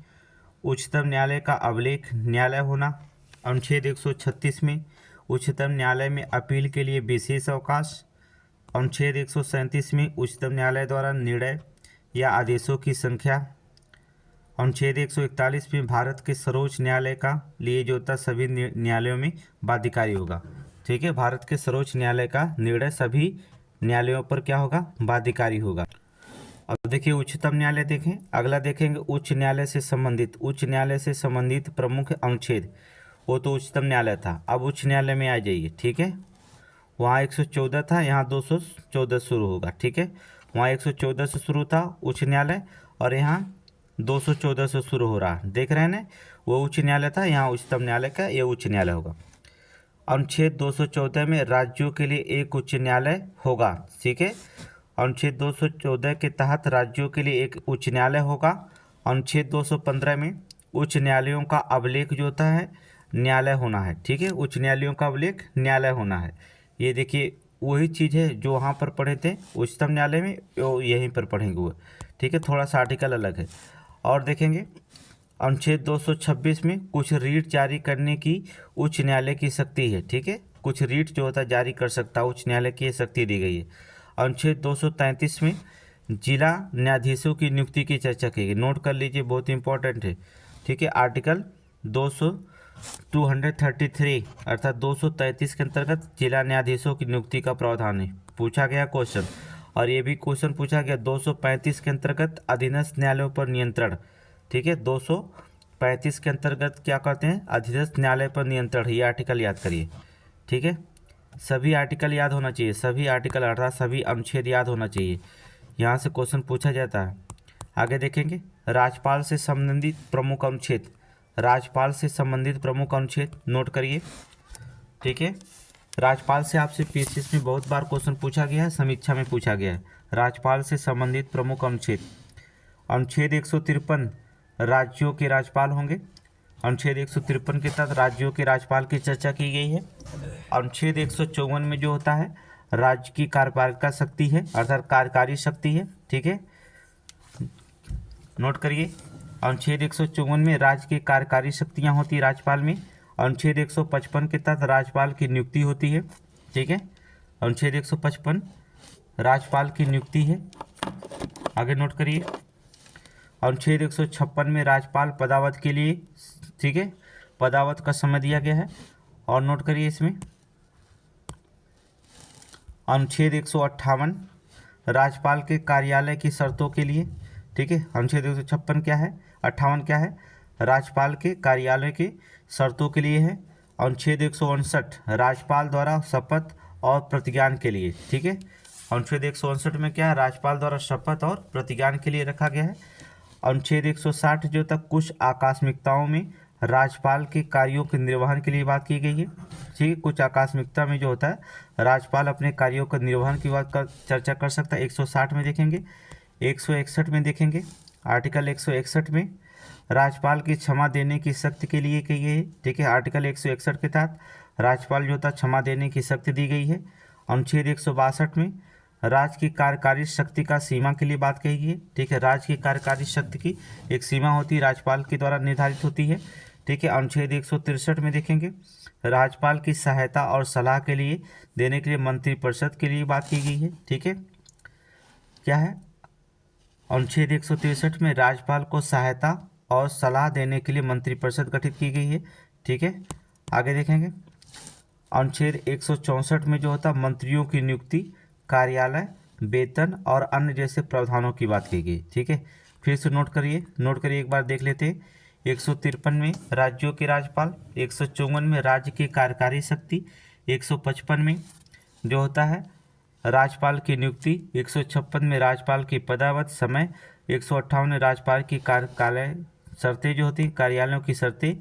उच्चतम न्यायालय का अभिलेख न्यायालय होना। अनुच्छेद 136 में उच्चतम न्यायालय में अपील के लिए विशेष अवकाश। अनुच्छेद 137 में उच्चतम न्यायालय द्वारा निर्णय या आदेशों की संख्या। अनुच्छेद 141 में भारत के सर्वोच्च न्यायालय का लिए जो होता सभी न्यायालयों में बाध्यकारी होगा। ठीक है, भारत के सर्वोच्च न्यायालय का निर्णय सभी न्यायालयों पर क्या होगा? बाध्यकारी होगा। अब देखिए उच्चतम न्यायालय देखें, अगला देखेंगे उच्च न्यायालय से संबंधित। उच्च न्यायालय से संबंधित प्रमुख अनुच्छेद, वो तो उच्चतम न्यायालय था, अब उच्च न्यायालय में आ जाइए। ठीक है, वहाँ 114 था, यहाँ 214 शुरू होगा। ठीक है, वहाँ 114 से शुरू था उच्च न्यायालय और यहाँ 214 से शुरू हो रहा है। देख रहे हैं ना, वो उच्च न्यायालय था, यहाँ उच्चतम न्यायालय का ये उच्च न्यायालय होगा। अनुच्छेद 214 में राज्यों के लिए एक उच्च न्यायालय होगा। ठीक है, अनुच्छेद 214 के तहत राज्यों के लिए एक उच्च न्यायालय होगा। अनुच्छेद 215 में उच्च न्यायालयों का अभिलेख जो होता है न्यायालय होना है। ठीक है, उच्च न्यायालयों का अभिलेख न्यायालय होना है। ये देखिए वही चीज़ है जो वहाँ पर पढ़े थे उच्चतम न्यायालय में, यहीं पर पढ़ेंगे वो। ठीक है, थोड़ा सा आर्टिकल अलग है। और देखेंगे अनुच्छेद 226 में कुछ रीट जारी करने की उच्च न्यायालय की शक्ति है। ठीक है, कुछ रीट जो होता है जारी कर सकता है, उच्च न्यायालय की शक्ति दी गई है। अनुच्छेद 233 में जिला न्यायाधीशों की नियुक्ति की चर्चा की गई। नोट कर लीजिए, बहुत इंपॉर्टेंट है। ठीक है, आर्टिकल 233 अर्थात 233 के अंतर्गत जिला न्यायाधीशों की नियुक्ति का प्रावधान है। पूछा गया क्वेश्चन, और ये भी क्वेश्चन पूछा गया 235 के अंतर्गत अधीनस्थ न्यायालयों पर नियंत्रण। ठीक है, 235 के अंतर्गत क्या कहते हैं? अधीनस्थ न्यायालय पर नियंत्रण। ये आर्टिकल याद करिए। ठीक है, सभी आर्टिकल याद होना चाहिए, सभी आर्टिकल अर्थात सभी अनुच्छेद याद होना चाहिए, यहाँ से क्वेश्चन पूछा जाता है। आगे देखेंगे राज्यपाल से संबंधित प्रमुख अनुच्छेद। राज्यपाल से संबंधित प्रमुख अनुच्छेद नोट करिए। ठीक है, राज्यपाल से आपसे पीसीएस में बहुत बार क्वेश्चन पूछा गया है, समीक्षा में पूछा गया है। राज्यपाल से संबंधित प्रमुख अनुच्छेद। अनुच्छेद 153 राज्यों के राज्यपाल होंगे। अनुच्छेद 153 के तहत राज्यों के राज्यपाल की चर्चा की गई है। अनुच्छेद 154 में जो होता है राज्य की कार्यपालिका शक्ति है अर्थात कार्यकारी शक्ति है। ठीक है, नोट करिए, अनुच्छेद 154 में राज्य की कार्यकारी शक्तियाँ होती है राज्यपाल में। अनुच्छेद 155 के तहत राज्यपाल की नियुक्ति होती है। ठीक है, अनुच्छेद 155 राज्यपाल की नियुक्ति है। आगे नोट करिए, अनुच्छेद 156 में राज्यपाल पदावत के लिए, ठीक है, पदावत का समय दिया गया है। और नोट करिए इसमें अनुच्छेद 158 राज्यपाल के कार्यालय की शर्तों के लिए, ठीक है, अनुच्छेद 156 क्या है, 58 क्या है, राज्यपाल के कार्यालय के शर्तों के लिए है। अनुच्छेद 159 राज्यपाल द्वारा शपथ और प्रतिज्ञान के लिए, ठीक है, अनुच्छेद 159 में क्या है, राज्यपाल द्वारा शपथ और प्रतिज्ञान के लिए रखा गया है। अनुच्छेद 160 जो तक कुछ आकस्मिकताओं में राज्यपाल के कार्यों के निर्वहन के लिए बात की गई है। ठीक है, कुछ आकस्मिकता में जो होता है राज्यपाल अपने कार्यों के निर्वहन की बात कर चर्चा कर सकता है। 160 में देखेंगे, 161 में देखेंगे, आर्टिकल 161 में राज्यपाल की क्षमा देने की शक्ति के लिए कही है। ठीक है, आर्टिकल 161 के तहत राज्यपाल जो था क्षमा देने की शक्ति दी गई है। अनुच्छेद 162 में राज्य की कार्यकारी शक्ति का सीमा के लिए बात कही गई है। ठीक है, राज्य की कार्यकारी शक्ति की एक सीमा होती है, राज्यपाल के द्वारा निर्धारित होती है। ठीक है, अनुच्छेद 163 में देखेंगे, राज्यपाल की सहायता और सलाह के लिए देने के लिए मंत्रिपरिषद के लिए बात की गई है। ठीक है, क्या है, अनुच्छेद 163 में राज्यपाल को सहायता और सलाह देने के लिए मंत्रिपरिषद गठित की गई है। ठीक है, आगे देखेंगे, अनुच्छेद 164 में जो होता मंत्रियों की नियुक्ति, कार्यालय, वेतन और अन्य जैसे प्रावधानों की बात की गई। ठीक है, फिर से नोट करिए एक बार देख लेते हैं। 153 में राज्यों के राज्यपाल, 154 में राज्य की कार्यकारी शक्ति, 155 में जो होता है राज्यपाल की नियुक्ति, 156 में राज्यपाल की पदावत समय, 158 में राज्यपाल की कार्यकालय शर्तें जो होती कार्यालयों की शर्तें।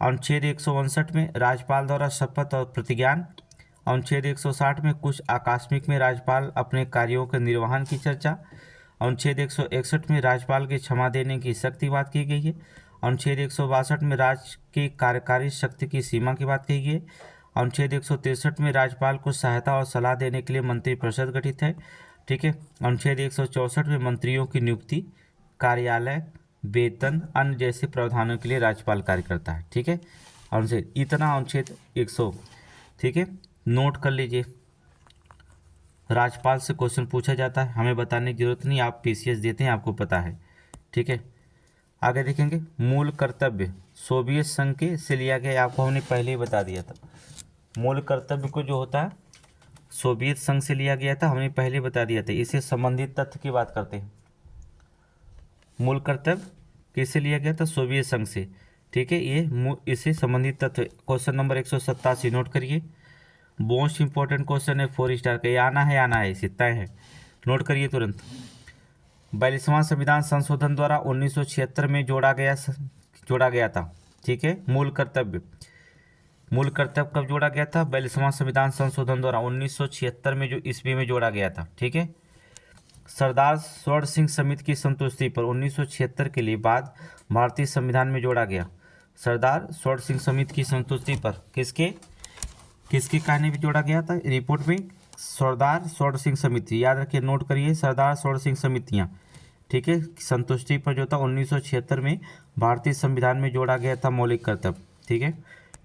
अनुच्छेद 159 में राज्यपाल द्वारा शपथ और प्रतिज्ञान। अनुच्छेद 160 में कुछ आकस्मिक में राज्यपाल अपने कार्यों के निर्वहन की चर्चा। अनुच्छेद 161 में राज्यपाल की क्षमा देने की शक्ति बात की गई है। अनुच्छेद 162 में राज्य की कार्यकारी शक्ति की सीमा की बात कही गई है। अनुच्छेद 163 में राज्यपाल को सहायता और सलाह देने के लिए मंत्रिपरिषद गठित है। ठीक है, अनुच्छेद 164 में मंत्रियों की नियुक्ति, कार्यालय, वेतन, अन्य जैसे प्रावधानों के लिए राज्यपाल कार्य करता है। ठीक है, अनुच्छेद इतना अनुच्छेद 100। ठीक है, नोट कर लीजिए, राज्यपाल से क्वेश्चन पूछा जाता है, हमें बताने की जरूरत नहीं, आप पीसीएस देते हैं, आपको पता है। ठीक है, आगे देखेंगे, मूल कर्तव्य सोवियत संघ के से लिया गया, आपको हमने पहले ही बता दिया था। मूल कर्तव्य को जो होता है सोवियत संघ से लिया गया था, हमने पहले बता दिया था। इससे संबंधित तथ्य की बात करते हैं। मूल कर्तव्य किससे लिया गया था, सोवियत संघ से। ठीक है, ये इससे संबंधित तथ्य। क्वेश्चन नंबर 187 नोट करिए, मोस्ट इंपॉर्टेंट क्वेश्चन है 4 स्टार का, ये आना है, इसे तय है, नोट करिए तुरंत। 42वां संविधान संशोधन द्वारा 1976 में जोड़ा गया था। ठीक है, मूल कर्तव्य कब जोड़ा गया था, 42वां संविधान संशोधन द्वारा 1976 में जो ईस्वी में जोड़ा गया था। ठीक है, सरदार स्वर्ण सिंह समिति की संतुष्टि पर 1976 के लिए बाद भारतीय संविधान में जोड़ा गया। सरदार स्वर्ण सिंह समिति की संतुष्टि पर किसके कहने पर जोड़ा गया था, रिपोर्ट में सरदार स्वर्ण सिंह समिति, याद रखिए, नोट करिए, सरदार स्वर्ण सिंह समितियाँ। ठीक है, संतुष्टि पर जो था 1976 में भारतीय संविधान में जोड़ा गया था मौलिक कर्तव्य।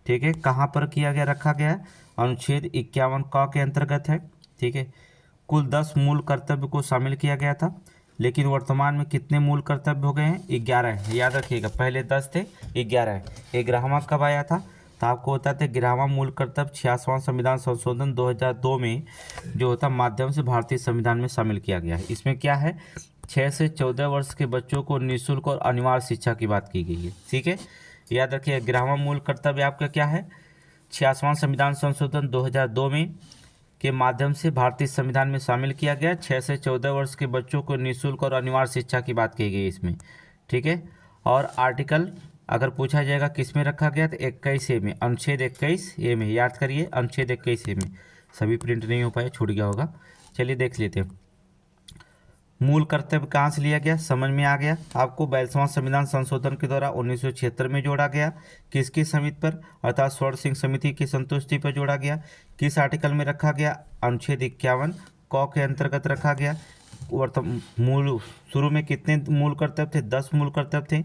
ठीक है, कहाँ पर किया गया, रखा गया है, अनुच्छेद 51 क के अंतर्गत है। ठीक है, कुल 10 मूल कर्तव्य को शामिल किया गया था, लेकिन वर्तमान में कितने मूल कर्तव्य हो गए हैं, 11 है। याद रखिएगा, पहले 10 थे, 11 है। 11वां कब आया था, तो आपको होता था 11वां मूल कर्तव्य 86वां संविधान संशोधन 2002 में जो होता माध्यम से भारतीय संविधान में शामिल किया गया है। इसमें क्या है, 6 से 14 वर्ष के बच्चों को निःशुल्क और अनिवार्य शिक्षा की बात की गई है। ठीक है, याद रखिए, 11वां मूल कर्तव्य आपका क्या है, 86वां संविधान संशोधन 2002 में के माध्यम से भारतीय संविधान में शामिल किया गया। 6 से 14 वर्ष के बच्चों को निःशुल्क और अनिवार्य शिक्षा की बात की गई इसमें। ठीक है, और आर्टिकल अगर पूछा जाएगा किस में रखा गया, तो 21A में, अनुच्छेद 21A में, याद करिए, अनुच्छेद 21A में। सभी प्रिंट नहीं हो पाए, छूट गया होगा। चलिए देख लेते हैं, मूल कर्तव्य कहाँ से लिया गया, समझ में आ गया आपको। 42वां संविधान संशोधन के द्वारा 1976 में जोड़ा गया, किसकी समिति पर, अर्थात स्वर्ण सिंह समिति की संतुष्टि पर जोड़ा गया। किस आर्टिकल में रखा गया, अनुच्छेद 51 क के अंतर्गत रखा गया। मूल शुरू में कितने मूल कर्तव्य थे? 10 मूल कर्तव्य थे।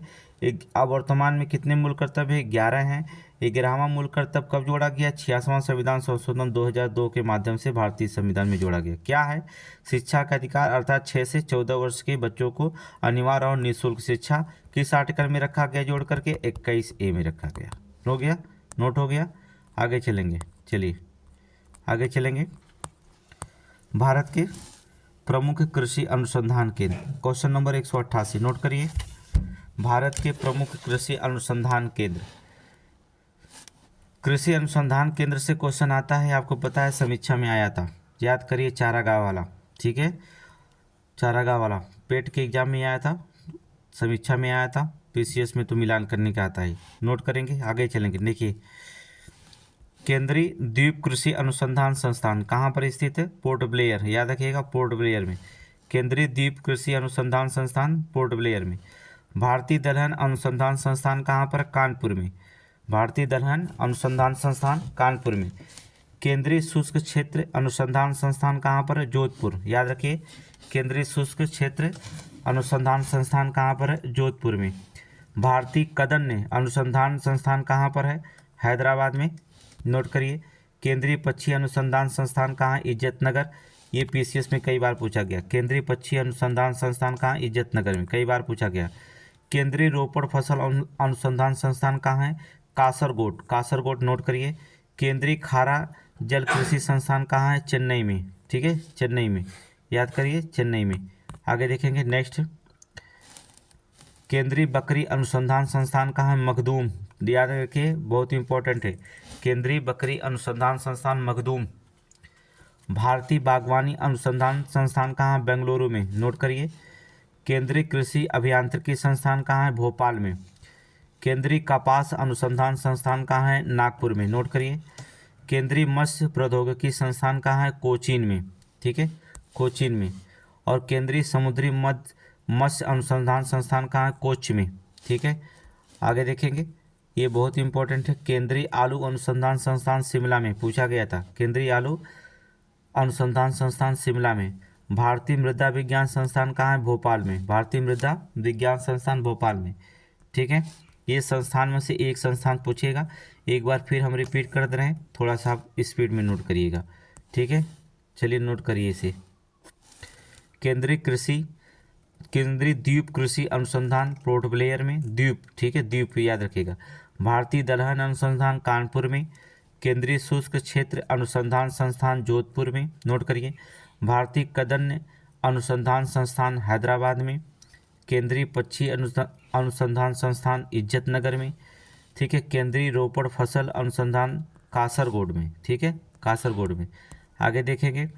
अब वर्तमान में कितने मूल कर्तव्य है? 11 हैं। 11वां मूल कर्तव्य कब जोड़ा गया? 86वां संविधान संशोधन 2002 के माध्यम से भारतीय संविधान में जोड़ा गया। क्या है? शिक्षा का अधिकार, अर्थात 6 से 14 वर्ष के बच्चों को अनिवार्य और निःशुल्क शिक्षा किस आर्टिकल में रखा गया जोड़ करके? 21A में रखा गया। हो गया, नोट हो गया। आगे चलेंगे, चलिए आगे चलेंगे। भारत के प्रमुख कृषि अनुसंधान केंद्र, क्वेश्चन नंबर 188 नोट करिए। भारत के प्रमुख कृषि अनुसंधान केंद्र, कृषि अनुसंधान केंद्र से क्वेश्चन आता है, आपको पता है समीक्षा में आया था, याद करिए, चारागाह वाला, ठीक है, चारागाह वाला पेट के एग्जाम में आया था, समीक्षा में आया था, पीसीएस में तो मिलान करने का आता है, नोट करेंगे। आगे चलेंगे, देखिए केंद्रीय द्वीप कृषि अनुसंधान संस्थान कहाँ पर स्थित है? पोर्ट ब्लेयर, याद रखिएगा, पोर्ट ब्लेयर में। केंद्रीय द्वीप कृषि अनुसंधान संस्थान पोर्ट ब्लेयर में। भारतीय दलहन अनुसंधान संस्थान कहाँ पर? कानपुर में। भारतीय दलहन अनुसंधान संस्थान कानपुर में। केंद्रीय शुष्क क्षेत्र अनुसंधान संस्थान कहाँ पर है? जोधपुर, याद रखिए, केंद्रीय शुष्क क्षेत्र अनुसंधान संस्थान कहाँ पर है? जोधपुर में। भारतीय कदन्य अनुसंधान संस्थान कहाँ पर है? हैदराबाद में, नोट करिए। केंद्रीय पक्षी अनुसंधान संस्थान कहाँ? इज्जतनगर, ये पीसीएस में कई बार पूछा गया। केंद्रीय पक्षी अनुसंधान संस्थान कहाँ? इज्जतनगर में, कई बार पूछा गया। केंद्रीय रोपड़ फसल अनुसंधान संस्थान कहाँ है? कासरगोड, कासरगोड, नोट करिए। केंद्रीय खारा जल कृषि संस्थान कहाँ है? चेन्नई में, ठीक है, चेन्नई में, याद करिए, चेन्नई में। आगे देखेंगे, नेक्स्ट, केंद्रीय बकरी अनुसंधान संस्थान कहाँ है? मखदूम, याद रखिए, बहुत इंपॉर्टेंट है, केंद्रीय बकरी अनुसंधान संस्थान मखदूम। भारतीय बागवानी अनुसंधान संस्थान कहाँ है? बेंगलुरु में, नोट करिए। केंद्रीय कृषि अभियांत्रिकी संस्थान कहाँ है? भोपाल में। केंद्रीय कपास अनुसंधान संस्थान कहाँ है? नागपुर में, नोट करिए। केंद्रीय मत्स्य प्रौद्योगिकी संस्थान कहाँ है? कोचीन में, ठीक है, कोचीन में। और केंद्रीय समुद्री मत्स्य अनुसंधान संस्थान कहाँ है? कोच्चि में, ठीक है। आगे देखेंगे, ये बहुत इंपॉर्टेंट है, केंद्रीय आलू अनुसंधान संस्थान शिमला में, पूछा गया था, केंद्रीय आलू अनुसंधान संस्थान शिमला में। भारतीय मृदा विज्ञान संस्थान कहाँ है? भोपाल में, भारतीय मृदा विज्ञान संस्थान भोपाल में, ठीक है। ये संस्थान में से एक संस्थान पूछेगा, एक बार फिर हम रिपीट कर दे रहे हैं, थोड़ा सा आप स्पीड में नोट करिएगा, ठीक है। चलिए नोट करिए इसे। केंद्रीय द्वीप कृषि अनुसंधान पोर्ट ब्लेयर में, द्वीप, ठीक है, द्वीप याद रखिएगा। भारतीय दलहन अनुसंधान कानपुर में। केंद्रीय शुष्क क्षेत्र अनुसंधान संस्थान जोधपुर में, नोट करिए। भारतीय कदन्य अनुसंधान संस्थान हैदराबाद में। केंद्रीय पक्षी अनुसंधान संस्थान इज्जतनगर में, ठीक है। केंद्रीय रोपड़ फसल अनुसंधान कासरगोड में, ठीक है, कासरगोड में। आगे देखेंगे,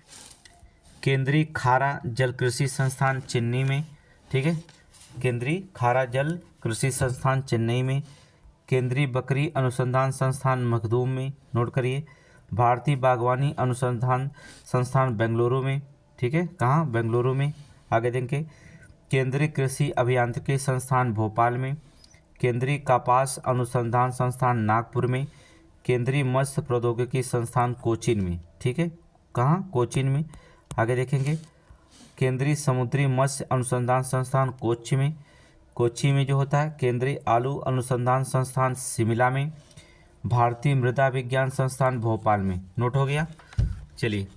केंद्रीय खारा जल कृषि संस्थान चेन्नई में, ठीक है, केंद्रीय खारा जल कृषि संस्थान चेन्नई में। केंद्रीय बकरी अनुसंधान संस्थान मखदूम में, नोट करिए। भारतीय बागवानी अनुसंधान संस्थान बेंगलुरु में, ठीक है, कहाँ? बेंगलुरु में। आगे देखेंगे, केंद्रीय कृषि अभियांत्रिकी संस्थान भोपाल में। केंद्रीय कपास अनुसंधान संस्थान नागपुर में। केंद्रीय मत्स्य प्रौद्योगिकी संस्थान कोचीन में, ठीक है, कहाँ? कोचीन में। आगे देखेंगे, केंद्रीय समुद्री मत्स्य अनुसंधान संस्थान कोच्चि में, कोच्चि में जो होता है। केंद्रीय आलू अनुसंधान संस्थान शिमला में। भारतीय मृदा विज्ञान संस्थान भोपाल में, नोट हो गया। चलिए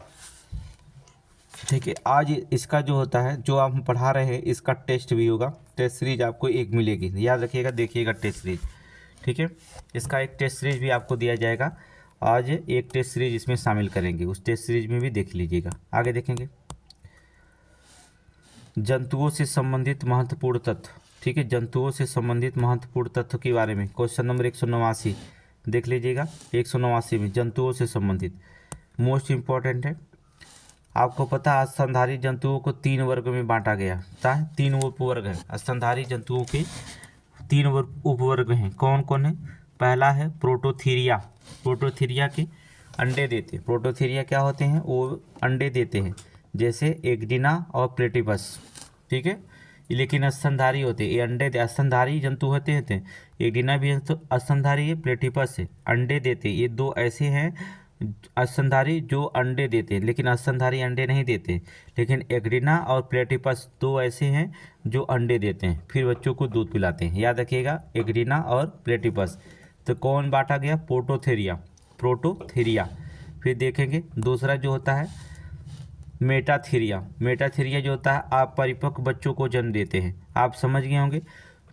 ठीक है, आज इसका जो होता है, जो आप हम पढ़ा रहे हैं, इसका टेस्ट भी होगा, टेस्ट सीरीज आपको एक मिलेगी, याद रखिएगा, देखिएगा टेस्ट सीरीज, ठीक है। इसका एक टेस्ट सीरीज भी आपको दिया जाएगा, आज एक टेस्ट सीरीज इसमें शामिल करेंगे, उस टेस्ट सीरीज में भी देख लीजिएगा। आगे देखेंगे, जंतुओं से संबंधित महत्वपूर्ण तथ्य, ठीक है, जंतुओं से संबंधित महत्वपूर्ण तथ्यों के बारे में क्वेश्चन नंबर 189 देख लीजिएगा। 189 में जंतुओं से संबंधित मोस्ट इम्पॉर्टेंट है। आपको पता है स्तनधारी जंतुओं को 3 वर्ग में बांटा गया था, 3 उपवर्ग है स्तनधारी जंतुओं के, 3 उपवर्ग हैं। कौन कौन है? पहला है प्रोटोथीरिया, प्रोटोथीरिया के अंडे देते, प्रोटोथीरिया क्या होते हैं? वो अंडे देते हैं, जैसे एग्डिना और प्लेटिपस, ठीक है, लेकिन स्तनधारी होते हैं, ये अंडे स्तनधारी जंतु होते हैं। एग्डिना भी स्तनधारी है, प्लेटिपस है, अंडे देते, ये 2 ऐसे हैं स्तनधारी जो अंडे देते हैं, लेकिन स्तनधारी अंडे नहीं देते, लेकिन एग्रीना और प्लेटिपस दो ऐसे हैं जो अंडे देते हैं फिर बच्चों को दूध पिलाते हैं। याद रखिएगा, एग्रीना और प्लेटिपस। तो कौन बांटा गया? Prototheria, Prototheria. फिर देखेंगे दूसरा जो होता है मेटाथेरिया। मेटाथेरिया जो होता है अपरिपक्व बच्चों को जन्म देते हैं। आप समझ गए होंगे,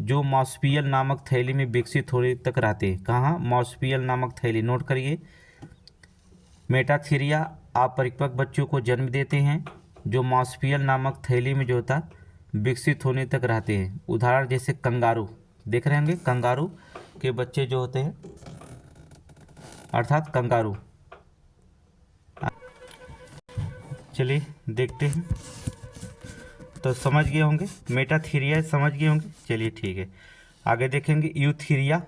जो मॉस्पियल नामक थैली में विकसित होने तक रहते हैं। कहाँ? मॉस्पियल नामक थैली, नोट करिए। मेटाथेरिया अपरिपक्व बच्चों को जन्म देते हैं जो मॉस्पियल नामक थैली में जो होता है विकसित होने तक रहते हैं। उदाहरण जैसे कंगारू, देख रहे होंगे कंगारू के बच्चे जो होते हैं, अर्थात कंगारू। चलिए देखते हैं। तो समझ गए होंगे, मेटाथेरिया समझ गए होंगे। चलिए ठीक है, आगे देखेंगे। यूथीरिया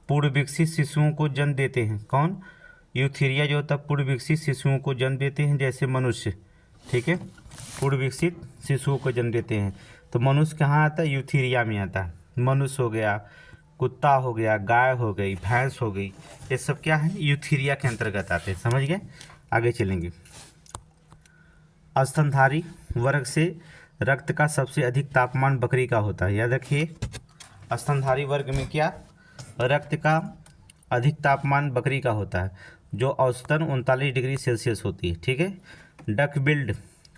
पूर्ण विकसित शिशुओं को जन्म देते हैं। कौन? यूथीरिया जो होता है पूर्ण विकसित शिशुओं को जन्म देते हैं, जैसे मनुष्य। ठीक है, पूर्ण विकसित शिशुओं को जन्म देते हैं। तो मनुष्य कहाँ आता है? यूथीरिया में आता है। मनुष्य हो गया, कुत्ता हो गया, गाय हो गई, भैंस हो गई, ये सब क्या है? यूथीरिया के अंतर्गत आते हैं। समझ गए? आगे चलेंगे। स्तनधारी वर्ग से रक्त का सबसे अधिक तापमान बकरी का होता है। याद रखिए, स्तनधारी वर्ग में क्या? रक्त का अधिक तापमान बकरी का होता है, जो औसतन 39 डिग्री सेल्सियस होती है। ठीक है। डक बिल्ड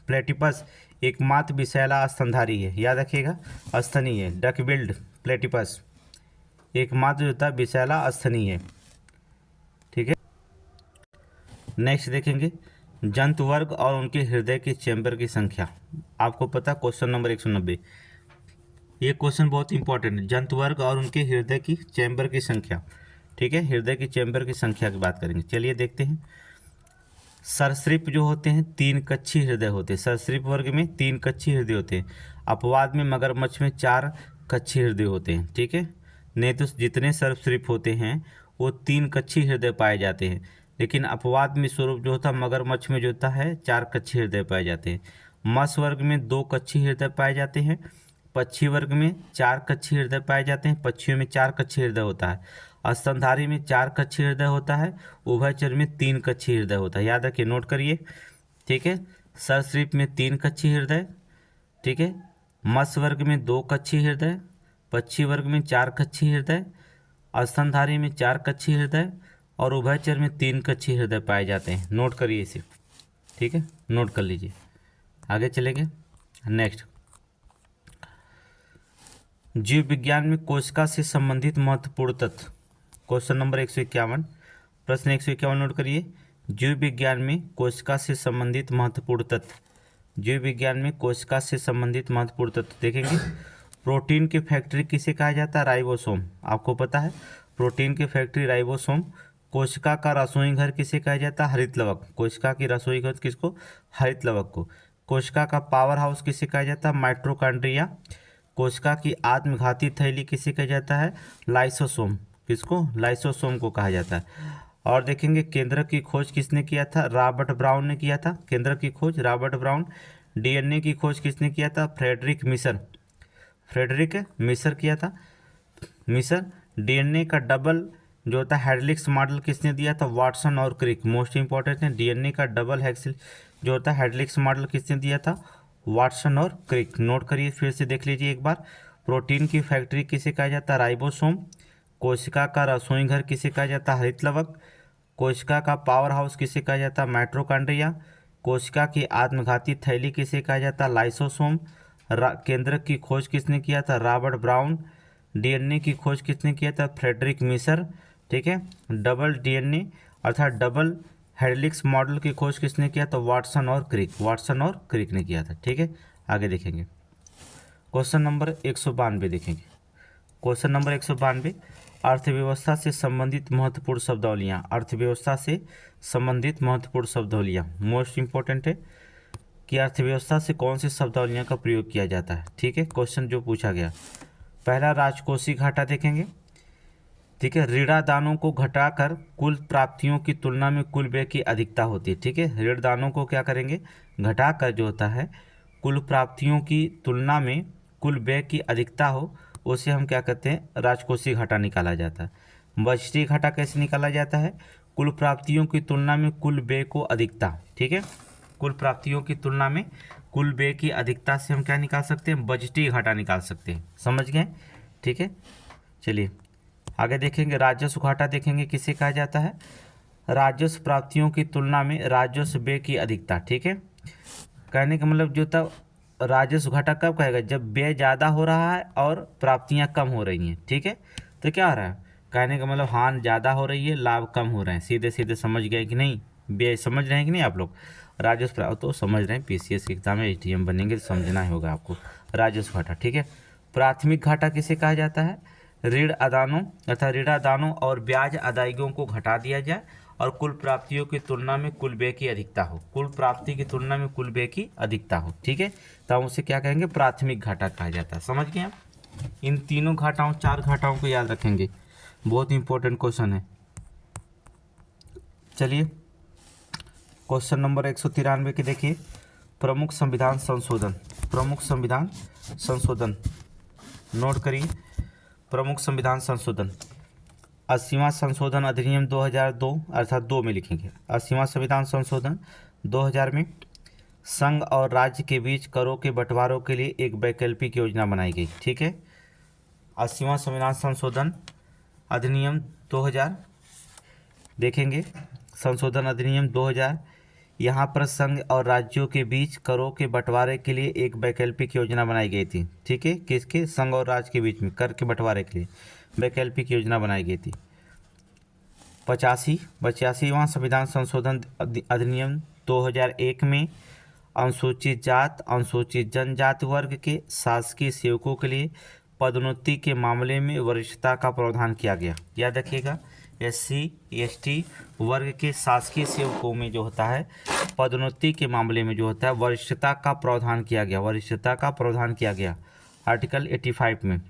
प्लेटिपस एकमात्र विषैला स्तनधारी है। याद रखिएगा, स्तनीय है। डक बिल्ड प्लेटिपस एकमात्र जो होता है विषैला स्तनीय है। ठीक है। नेक्स्ट देखेंगे, जंतु वर्ग और उनके हृदय के चैम्बर की संख्या। आपको पता, क्वेश्चन नंबर 190। ये क्वेश्चन बहुत इंपॉर्टेंट है। जंतु वर्ग और उनके हृदय की चैम्बर की संख्या। ठीक है, हृदय की चैम्बर की संख्या की बात करेंगे। चलिए देखते हैं। सरीसृप जो होते हैं 3 कक्षी हृदय होते हैं। सरीसृप वर्ग में 3 कक्षी हृदय होते हैं। अपवाद में मगरमच्छ में 4 कक्षी हृदय होते हैं। ठीक है, नहीं तो जितने सरीसृप होते हैं वो 3 कक्षी हृदय पाए जाते हैं, लेकिन अपवाद में स्वरूप जो होता है मगरमच्छ में जो होता है 4 कक्षी हृदय पाए जाते हैं। मत्स्य वर्ग में 2 कक्षी हृदय पाए जाते हैं। पक्षी वर्ग में 4 कक्षी हृदय पाए जाते हैं। पक्षियों में 4 कक्षी हृदय होता है। स्तनधारी में 4 कक्षी हृदय होता है। उभयचर में 3 कक्षी हृदय होता है। याद रखिए, नोट करिए। ठीक है, सरीसृप में 3 कक्षी हृदय। ठीक है, मत्स्य वर्ग में 2 कक्षी हृदय। पक्षी वर्ग में 4 कक्षी हृदय। स्तनधारी में 4 कक्षी हृदय और उभयचर में 3 कक्षी हृदय पाए जाते हैं। नोट करिए इसे। ठीक है, नोट कर लीजिए। आगे चलेंगे। नेक्स्ट, जीव विज्ञान में कोशिका से संबंधित महत्वपूर्ण तत्व। Question number 151। प्रश्न 151 नोट करिए। जीव विज्ञान में कोशिका से संबंधित महत्वपूर्ण तत्व। जीव विज्ञान में कोशिका से संबंधित महत्वपूर्ण तत्व देखेंगे। प्रोटीन की फैक्ट्री किसे कहा जाता है? राइबोसोम। आपको पता है, प्रोटीन की फैक्ट्री राइबोसोम। कोशिका का रसोई घर किसे कहा जाता है? हरित लवक। कोशिका की रसोई घर किसको? हरित लवक को। कोशिका का पावर हाउस किसे कहा जाता है? माइटोकॉन्ड्रिया। कोशिका की आत्मघाती थैली किसे कहा जाता है? लाइसोसोम। किसको? लाइसोसोम को कहा जाता है। और देखेंगे, केंद्रक की खोज किसने किया था? रॉबर्ट ब्राउन ने किया था। केंद्रक की खोज रॉबर्ट ब्राउन। डीएनए की खोज किसने किया था? Friedrich Miescher. फ्रेडरिक मिशर किया था। मिशर। डीएनए का डबल जो होता है हेलिक्स मॉडल किसने दिया था? वाटसन और क्रिक। मोस्ट इंपॉर्टेंट है, डीएनए का डबल हेक्सिल जो होता है हेलिक्स मॉडल किसने दिया था? वाटसन और क्रिक। नोट करिए, फिर से देख लीजिए एक बार। प्रोटीन की फैक्ट्री किसे कहा जाता है? राइबोसोम। कोशिका का रसोई घर किसे कहा जाता है? हरित लवक। कोशिका का पावर हाउस किसे कहा जाता है? माइटोकॉन्ड्रिया। कोशिका की आत्मघाती थैली किसे कहा जाता है? लाइसोसोम। केंद्रक की खोज किसने किया था? Robert brown. डीएनए की खोज किसने किया था? Friedrich Miescher. ठीक है, डबल डीएनए अर्थात डबल हेलिक्स मॉडल की खोज किसने किया? तो वाटसन और क्रिक। वाटसन और क्रिक ने किया था। ठीक है, आगे देखेंगे। क्वेश्चन नंबर 192 देखेंगे। क्वेश्चन नंबर 192, अर्थव्यवस्था से संबंधित महत्वपूर्ण शब्दावलियाँ। अर्थव्यवस्था से संबंधित महत्वपूर्ण शब्दावलियाँ मोस्ट इंपॉर्टेंट है कि अर्थव्यवस्था से कौन सी शब्दावलियाँ का प्रयोग किया जाता है। ठीक है, क्वेश्चन जो पूछा गया। पहला, राजकोषीय घाटा देखेंगे। ठीक है, ऋणादानों को घटाकर कुल प्राप्तियों की तुलना में कुल व्यय की अधिकता होती है। ठीक है, ऋणदानों को क्या करेंगे? घटाकर जो होता है कुल प्राप्तियों की तुलना में कुल व्यय की अधिकता हो, उसे हम क्या कहते हैं? राजकोषीय घाटा निकाला जाता है। बजटीय घाटा कैसे निकाला जाता है? कुल प्राप्तियों की तुलना में कुल व्यय को अधिकता, ठीक है, कुल प्राप्तियों की तुलना में कुल व्यय की अधिकता से हम क्या निकाल सकते हैं, बजटीय घाटा निकाल सकते हैं, समझ गए, ठीक है। चलिए आगे देखेंगे, राजस्व घाटा देखेंगे किसे कहा जाता है, राजस्व प्राप्तियों की तुलना में राजस्व व्यय की अधिकता, ठीक है। कहने का मतलब जो था, राजस्व घाटा कब कहेगा, जब व्यय ज़्यादा हो रहा है और प्राप्तियां कम हो रही हैं, ठीक है। तो क्या हो रहा है, कहने का मतलब हानि ज़्यादा हो रही है, लाभ कम हो रहे हैं, सीधे सीधे समझ गए कि नहीं, व्यय समझ रहे हैं कि नहीं आप लोग, राजस्व प्राप्त तो समझ रहे हैं, पीसीएस के एग्जाम में एटीएम बनेंगे तो समझना ही होगा आपको, राजस्व घाटा, ठीक है। प्राथमिक घाटा किसे कहा जाता है, ऋण अदानों तथा ऋणादानों और ब्याज अदायगियों को घटा दिया जाए और कुल प्राप्तियों की तुलना में कुल व्यय की अधिकता हो, कुल प्राप्ति की तुलना में कुल व्यय की अधिकता हो, ठीक है। तो हम उसे क्या कहेंगे, प्राथमिक घाटा कहा जाता है, समझ गए आप। इन तीनों घाटाओं, चार घाटाओं को याद रखेंगे, बहुत इंपॉर्टेंट क्वेश्चन है। चलिए क्वेश्चन नंबर 193 के देखिए, प्रमुख संविधान संशोधन, प्रमुख संविधान संशोधन नोट करिए, प्रमुख संविधान संशोधन, 80वां संशोधन अधिनियम 2002 अर्थात 2 में लिखेंगे, 80वां संविधान संशोधन 2000 में संघ और राज्य के बीच करों के बंटवारों के लिए एक वैकल्पिक योजना बनाई गई, ठीक है। 80वां संविधान संशोधन अधिनियम 2000 देखेंगे, संशोधन अधिनियम 2000, यहाँ पर संघ और राज्यों के बीच करों के बंटवारे के लिए एक वैकल्पिक योजना बनाई गई थी, ठीक है। किसके, संघ और राज्य के बीच में कर के बंटवारे के लिए वैकल्पिक योजना बनाई गई थी। 85वां संविधान संशोधन अधिनियम 2001 में अनुसूचित जात, अनुसूचित जनजाति वर्ग के शासकीय सेवकों के लिए पदोन्नति के मामले में वरिष्ठता का प्रावधान किया गया। याद रखिएगा, SC ST वर्ग के शासकीय सेवकों में जो होता है, पदोन्नति के मामले में जो होता है, वरिष्ठता का प्रावधान किया गया, वरिष्ठता का प्रावधान किया गया आर्टिकल 85 में।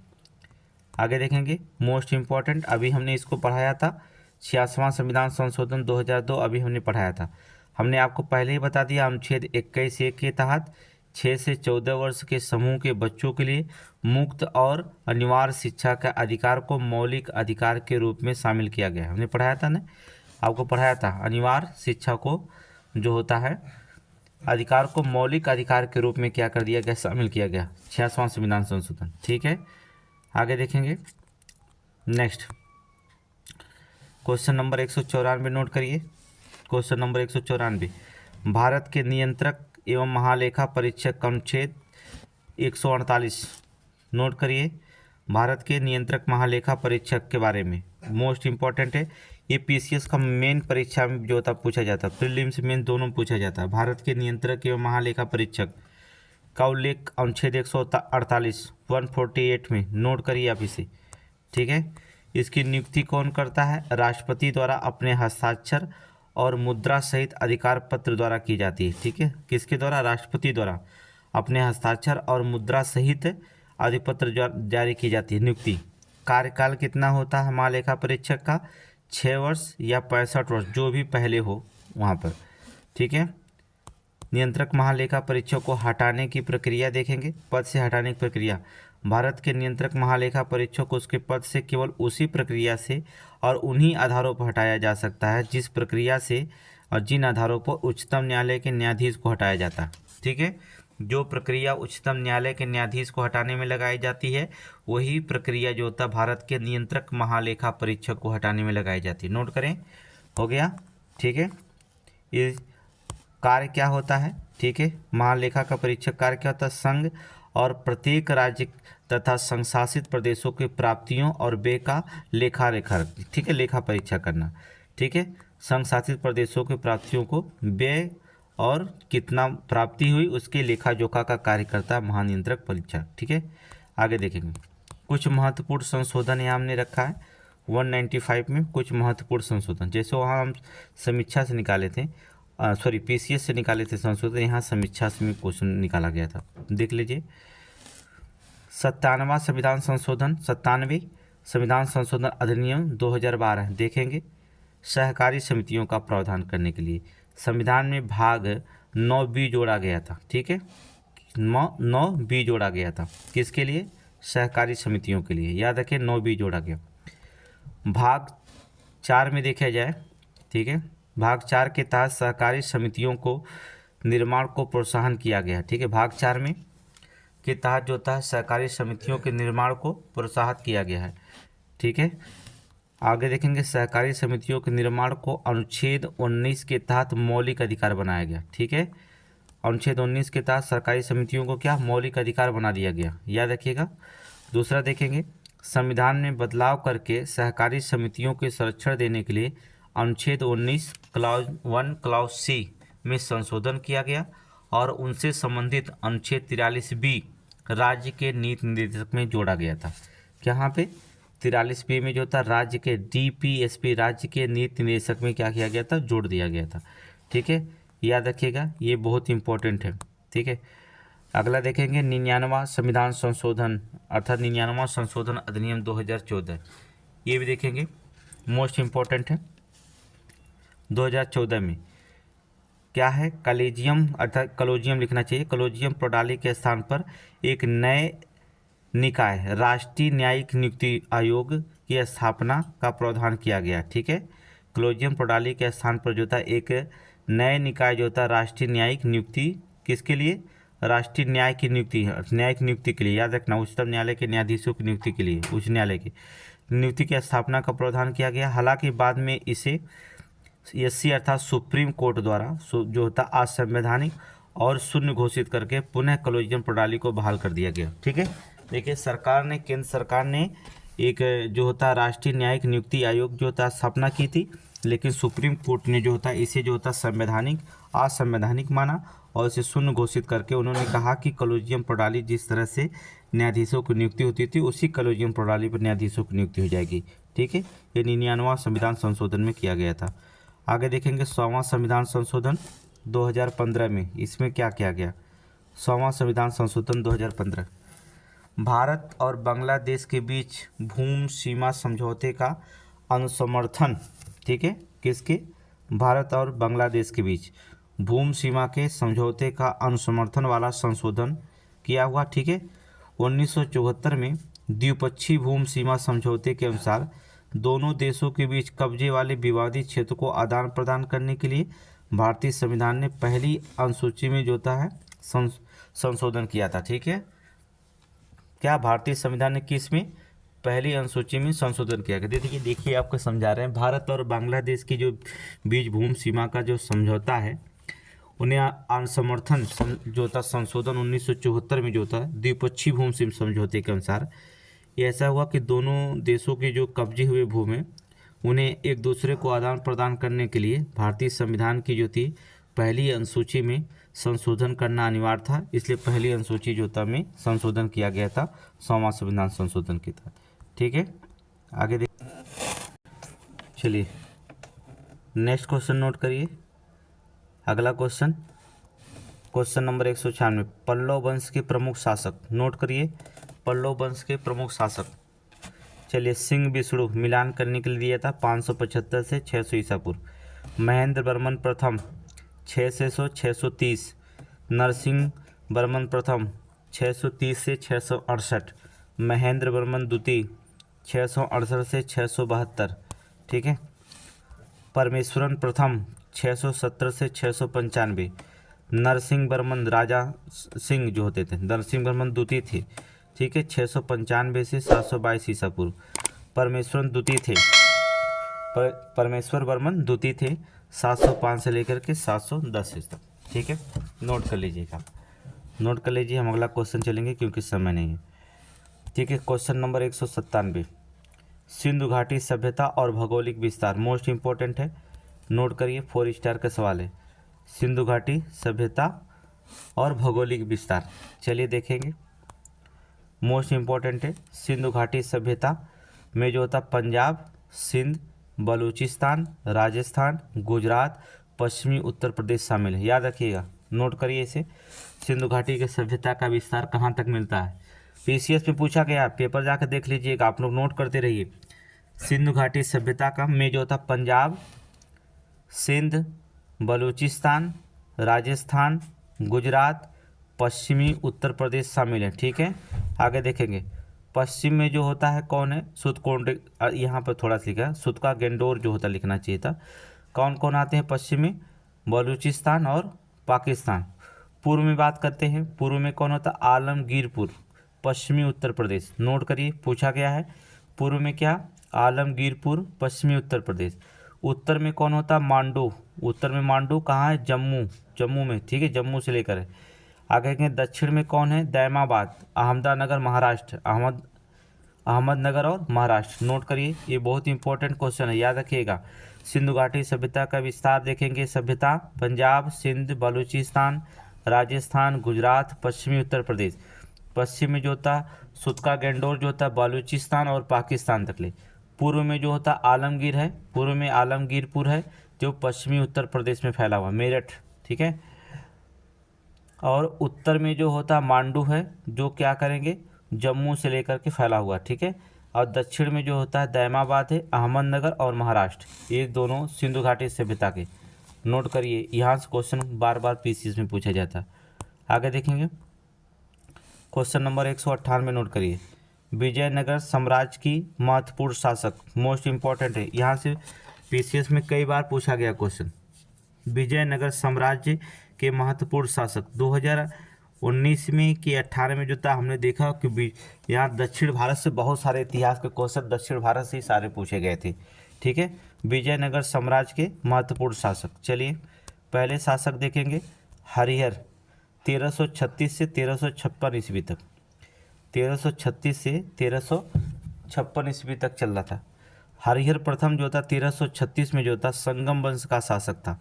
आगे देखेंगे, मोस्ट इम्पॉर्टेंट, अभी हमने इसको पढ़ाया था, 86वां संविधान संशोधन 2002 अभी हमने पढ़ाया था। हमने आपको पहले ही बता दिया, अनुच्छेद 21(1) के तहत 6 से 14 वर्ष के समूह के बच्चों के लिए मुक्त और अनिवार्य शिक्षा का अधिकार को मौलिक अधिकार के रूप में शामिल किया गया। हमने पढ़ाया था ना, आपको पढ़ाया था, अनिवार्य शिक्षा को जो होता है अधिकार को मौलिक अधिकार के रूप में क्या कर दिया गया, शामिल किया गया, 86वां संविधान संशोधन, ठीक है। आगे देखेंगे, नेक्स्ट क्वेश्चन नंबर 194 नोट करिए, क्वेश्चन नंबर 194, भारत के नियंत्रक एवं महालेखा परीक्षक अनुच्छेद 148 नोट करिए, भारत के नियंत्रक महालेखा परीक्षक के बारे में मोस्ट इम्पॉर्टेंट है, ये पीसीएस का मेन परीक्षा में जो होता पूछा जाता है, प्रीलिम्स मेन दोनों में पूछा जाता है। भारत के नियंत्रक एवं महालेखा परीक्षक का उल्लेख अनुच्छेद 148 148 में नोट करिए आप इसे, ठीक है। इसकी नियुक्ति कौन करता है, राष्ट्रपति द्वारा अपने हस्ताक्षर और मुद्रा सहित अधिकार पत्र द्वारा की जाती है, ठीक है। किसके द्वारा, राष्ट्रपति द्वारा अपने हस्ताक्षर और मुद्रा सहित अधिपत्र जारी की जाती है नियुक्ति। कार्यकाल कितना होता है महालेखा परीक्षक का, 6 वर्ष या 65 वर्ष, जो भी पहले हो वहाँ पर, ठीक है। नियंत्रक महालेखा परीक्षक को हटाने की प्रक्रिया देखेंगे, पद से हटाने की प्रक्रिया, भारत के नियंत्रक महालेखा परीक्षक को उसके पद से केवल उसी प्रक्रिया से और उन्हीं आधारों पर हटाया जा सकता है जिस प्रक्रिया से और जिन आधारों पर उच्चतम न्यायालय के न्यायाधीश को हटाया जाता है, ठीक है। जो प्रक्रिया उच्चतम न्यायालय के न्यायाधीश को हटाने में लगाई जाती है, वही प्रक्रिया जो होता है भारत के नियंत्रक महालेखा परीक्षक को हटाने में लगाई जाती है। नोट करें, हो गया, ठीक है। ये कार्य क्या होता है, ठीक है, महालेखा का परीक्षक कार्य क्या होता है, संघ और प्रत्येक राज्य तथा संघ शासित प्रदेशों के प्राप्तियों और व्यय का लेखा रेखा, ठीक है, लेखा परीक्षा करना, ठीक है। संघ शासित प्रदेशों के प्राप्तियों को व्यय और कितना प्राप्ति हुई उसके लेखा जोखा का कार्य करता है महानियंत्रक परीक्षक, ठीक है। आगे देखेंगे, कुछ महत्वपूर्ण संशोधन यहाँ हमने रखा है 195 में, कुछ महत्वपूर्ण संशोधन, जैसे वहाँ हम समीक्षा से निकाले थे, सॉरी पीसीएस से निकाले थे संशोधन, यहाँ समीक्षा से में क्वेश्चन निकाला गया था, देख लीजिए। 97वां संविधान संशोधन, 97वें संविधान संशोधन अधिनियम 2012 देखेंगे, सहकारी समितियों का प्रावधान करने के लिए संविधान में भाग 9B जोड़ा गया था, ठीक है, 9B जोड़ा गया था, किसके लिए, सहकारी समितियों के लिए, याद रखें 9B जोड़ा गया। भाग 4 में देखा जाए ठीक है। भाग 4 के तहत सहकारी समितियों को निर्माण को प्रोत्साहन किया गया। ठीक है, भाग 4 में के तहत जो होता है सहकारी समितियों के निर्माण को प्रोत्साहित किया गया है। ठीक है, आगे देखेंगे सहकारी समितियों के निर्माण को अनुच्छेद 19 के तहत मौलिक अधिकार बनाया गया। ठीक है, अनुच्छेद 19 के तहत सरकारी समितियों को क्या मौलिक अधिकार बना दिया गया, याद रखिएगा। दूसरा देखेंगे संविधान में बदलाव करके सहकारी समितियों के संरक्षण देने के लिए अनुच्छेद 19 क्लॉज 1 क्लॉज सी में संशोधन किया गया और उनसे संबंधित अनुच्छेद 43 बी राज्य के नीति निर्देशक में जोड़ा गया था। यहाँ पे 43 बी में जो था राज्य के DPSP राज्य के नीति निर्देशक में क्या किया गया था, जोड़ दिया गया था। ठीक है, याद रखिएगा, ये बहुत इंपॉर्टेंट है। ठीक है, अगला देखेंगे 99वां संविधान संशोधन अर्थात 99वां संशोधन अधिनियम 2014, ये भी देखेंगे, मोस्ट इम्पोर्टेंट है। 2014 में क्या है, कॉलेजियम अर्थात कॉलेजियम लिखना चाहिए, कॉलेजियम प्रणाली के स्थान पर एक नए निकाय राष्ट्रीय न्यायिक नियुक्ति आयोग की स्थापना का प्रावधान किया गया। ठीक है, कॉलेजियम प्रणाली के स्थान पर जो था एक नए निकाय जो था राष्ट्रीय न्यायिक नियुक्ति, किसके लिए, राष्ट्रीय न्याय की नियुक्ति, न्यायिक नियुक्ति के लिए, याद रखना, उच्चतम न्यायालय के न्यायाधीशों की नियुक्ति के लिए उच्च न्यायालय की नियुक्ति की स्थापना का प्रावधान किया गया। हालांकि बाद में इसे SC अर्थात सुप्रीम कोर्ट द्वारा जो होता असंवैधानिक और शून्य घोषित करके पुनः कॉलेजियम प्रणाली को बहाल कर दिया गया। ठीक है, देखिए सरकार ने, केंद्र सरकार ने एक जो होता राष्ट्रीय न्यायिक नियुक्ति आयोग जो होता स्थापना की थी, लेकिन सुप्रीम कोर्ट ने जो होता इसे जो होता संवैधानिक असंवैधानिक माना और इसे शून्य घोषित करके उन्होंने कहा कि कॉलेजियम प्रणाली जिस तरह से न्यायाधीशों की नियुक्ति होती थी उसी कॉलेजियम प्रणाली पर न्यायाधीशों की नियुक्ति हो जाएगी। ठीक है, ये 99वां संविधान संशोधन में किया गया था। आगे देखेंगे 100वां संविधान संशोधन 2015 में, इसमें क्या किया गया, 100वां संविधान संशोधन 2015 भारत और बांग्लादेश के बीच भूमि सीमा समझौते का अनुसमर्थन। ठीक है, किसके, भारत और बांग्लादेश के बीच भूमि सीमा के समझौते का अनुसमर्थन वाला संशोधन किया हुआ। ठीक है, 1974 में द्विपक्षीय भूमि सीमा समझौते के अनुसार दोनों देशों के बीच कब्जे वाले विवादित क्षेत्र को आदान प्रदान करने के लिए भारतीय संविधान ने पहली अनुसूची में जो है संशोधन किया था। ठीक है, क्या भारतीय संविधान ने किस में, पहली अनुसूची में संशोधन किया गया। देखिए आपको समझा रहे हैं, भारत और बांग्लादेश की जो बीच भूमि सीमा का जो समझौता है उन्हें अनुसमर्थन जो था संशोधन 1974 में जो था द्विपक्षीय भूमि सीमा समझौते के अनुसार ये ऐसा हुआ कि दोनों देशों के जो कब्जे हुए भूमि उन्हें एक दूसरे को आदान प्रदान करने के लिए भारतीय संविधान की जो थी पहली अनुसूची में संशोधन करना अनिवार्य था। इसलिए पहली अनुसूची जो था में संशोधन किया गया था 100वां संविधान संशोधन के तहत। ठीक है, आगे देख, चलिए नेक्स्ट क्वेश्चन नोट करिए। अगला क्वेश्चन, क्वेश्चन नंबर 196, पल्लव वंश के प्रमुख शासक, नोट करिए पल्लव वंश के प्रमुख शासक। चलिए सिंह विष्णु मिलान करने के लिए दिया था 575 से 600 ईसा पूर्व। महेंद्र वर्मन प्रथम 600 630, नरसिंह वर्मन प्रथम 630 से 668, महेंद्र वर्मन द्वितीय 668 से 672। ठीक है, परमेश्वरन प्रथम 617 से 695, नरसिंह वर्मन राजा सिंह जो होते थे, नरसिंह वर्मन द्वितीय थे। ठीक है, 695 से 722 ईसा पूर्व। परमेश्वरन द्वितीय थे, परमेश्वर वर्मन द्वितीय थे 705 से लेकर के 710 तक। ठीक है, नोट कर लीजिएगा, नोट कर लीजिए। हम अगला क्वेश्चन चलेंगे क्योंकि समय नहीं है। ठीक है, क्वेश्चन नंबर 197, सिंधु घाटी सभ्यता और भौगोलिक विस्तार, मोस्ट इंपॉर्टेंट है, नोट करिए, 4 स्टार का सवाल है। सिंधु घाटी सभ्यता और भौगोलिक विस्तार, चलिए देखेंगे, मोस्ट इम्पोर्टेंट है। सिंधु घाटी सभ्यता में जो होता पंजाब, सिंध, बलूचिस्तान, राजस्थान, गुजरात, पश्चिमी उत्तर प्रदेश शामिल है, याद रखिएगा, नोट करिए इसे। सिंधु घाटी की सभ्यता का विस्तार कहाँ तक मिलता है, PCS में पूछा गया, पेपर जाकर देख लीजिएगा, आप लोग नोट करते रहिए। सिंधु घाटी सभ्यता का में जो होता पंजाब, सिंध, बलूचिस्तान, राजस्थान, गुजरात, पश्चिमी उत्तर प्रदेश शामिल है। ठीक है, आगे देखेंगे, पश्चिम में जो होता है कौन है, सुतकोट, यहाँ पर थोड़ा सा लिखा है, सुतका गेंडोर जो होता लिखना चाहिए था, कौन कौन आते हैं पश्चिम में? बलूचिस्तान और पाकिस्तान। पूर्व में बात करते हैं, पूर्व में कौन होता है? आलमगीरपुर, पश्चिमी उत्तर प्रदेश। नोट करिए, पूछा गया है पूर्व में क्या? आलमगीरपुर, पश्चिमी उत्तर प्रदेश। उत्तर में कौन होता है? मांडू, उत्तर में मांडू कहाँ है? जम्मू, जम्मू में, ठीक है, जम्मू से लेकर है। आगे के दक्षिण में कौन है? दैमाबाद, अहमदानगर, महाराष्ट्र, अहमदनगर और महाराष्ट्र। नोट करिए, ये बहुत इंपॉर्टेंट क्वेश्चन है, याद रखिएगा। सिंधु घाटी सभ्यता का विस्तार देखेंगे। सभ्यता पंजाब, सिंध, बलूचिस्तान, राजस्थान, गुजरात, पश्चिमी उत्तर प्रदेश। पश्चिम में जो होता सुतका गैंडोर जो होता है बलूचिस्तान और पाकिस्तान तक ले। पूर्व में जो होता आलमगीर है, पूर्व में आलमगीरपुर है जो पश्चिमी उत्तर प्रदेश में फैला हुआ, मेरठ, ठीक है। और उत्तर में जो होता मांडू है जो क्या करेंगे? जम्मू से लेकर के फैला हुआ, ठीक है। और दक्षिण में जो होता है दैमाबाद है, अहमदनगर और महाराष्ट्र, ये दोनों सिंधु घाटी सभ्यता के। नोट करिए, यहाँ से क्वेश्चन बार बार पीसीएस में पूछा जाता है। आगे देखेंगे क्वेश्चन नंबर 198 नोट करिए। विजयनगर साम्राज्य की महत्वपूर्ण शासक, मोस्ट इंपॉर्टेंट है, यहाँ से पीसीएस में कई बार पूछा गया क्वेश्चन। विजयनगर साम्राज्य के महत्वपूर्ण शासक 2019 में कि 18 में जो था हमने देखा कि यहाँ दक्षिण भारत से बहुत सारे इतिहास के क्वेश्चन दक्षिण भारत से ही सारे पूछे गए थे, ठीक है। विजयनगर साम्राज्य के महत्वपूर्ण शासक, चलिए पहले शासक देखेंगे हरिहर, 1336 से 1356 ईस्वी तक, 1336 से 1356 ईस्वी तक चल रहा था। हरिहर प्रथम जो था 1336 में जो था संगम वंश का शासक था।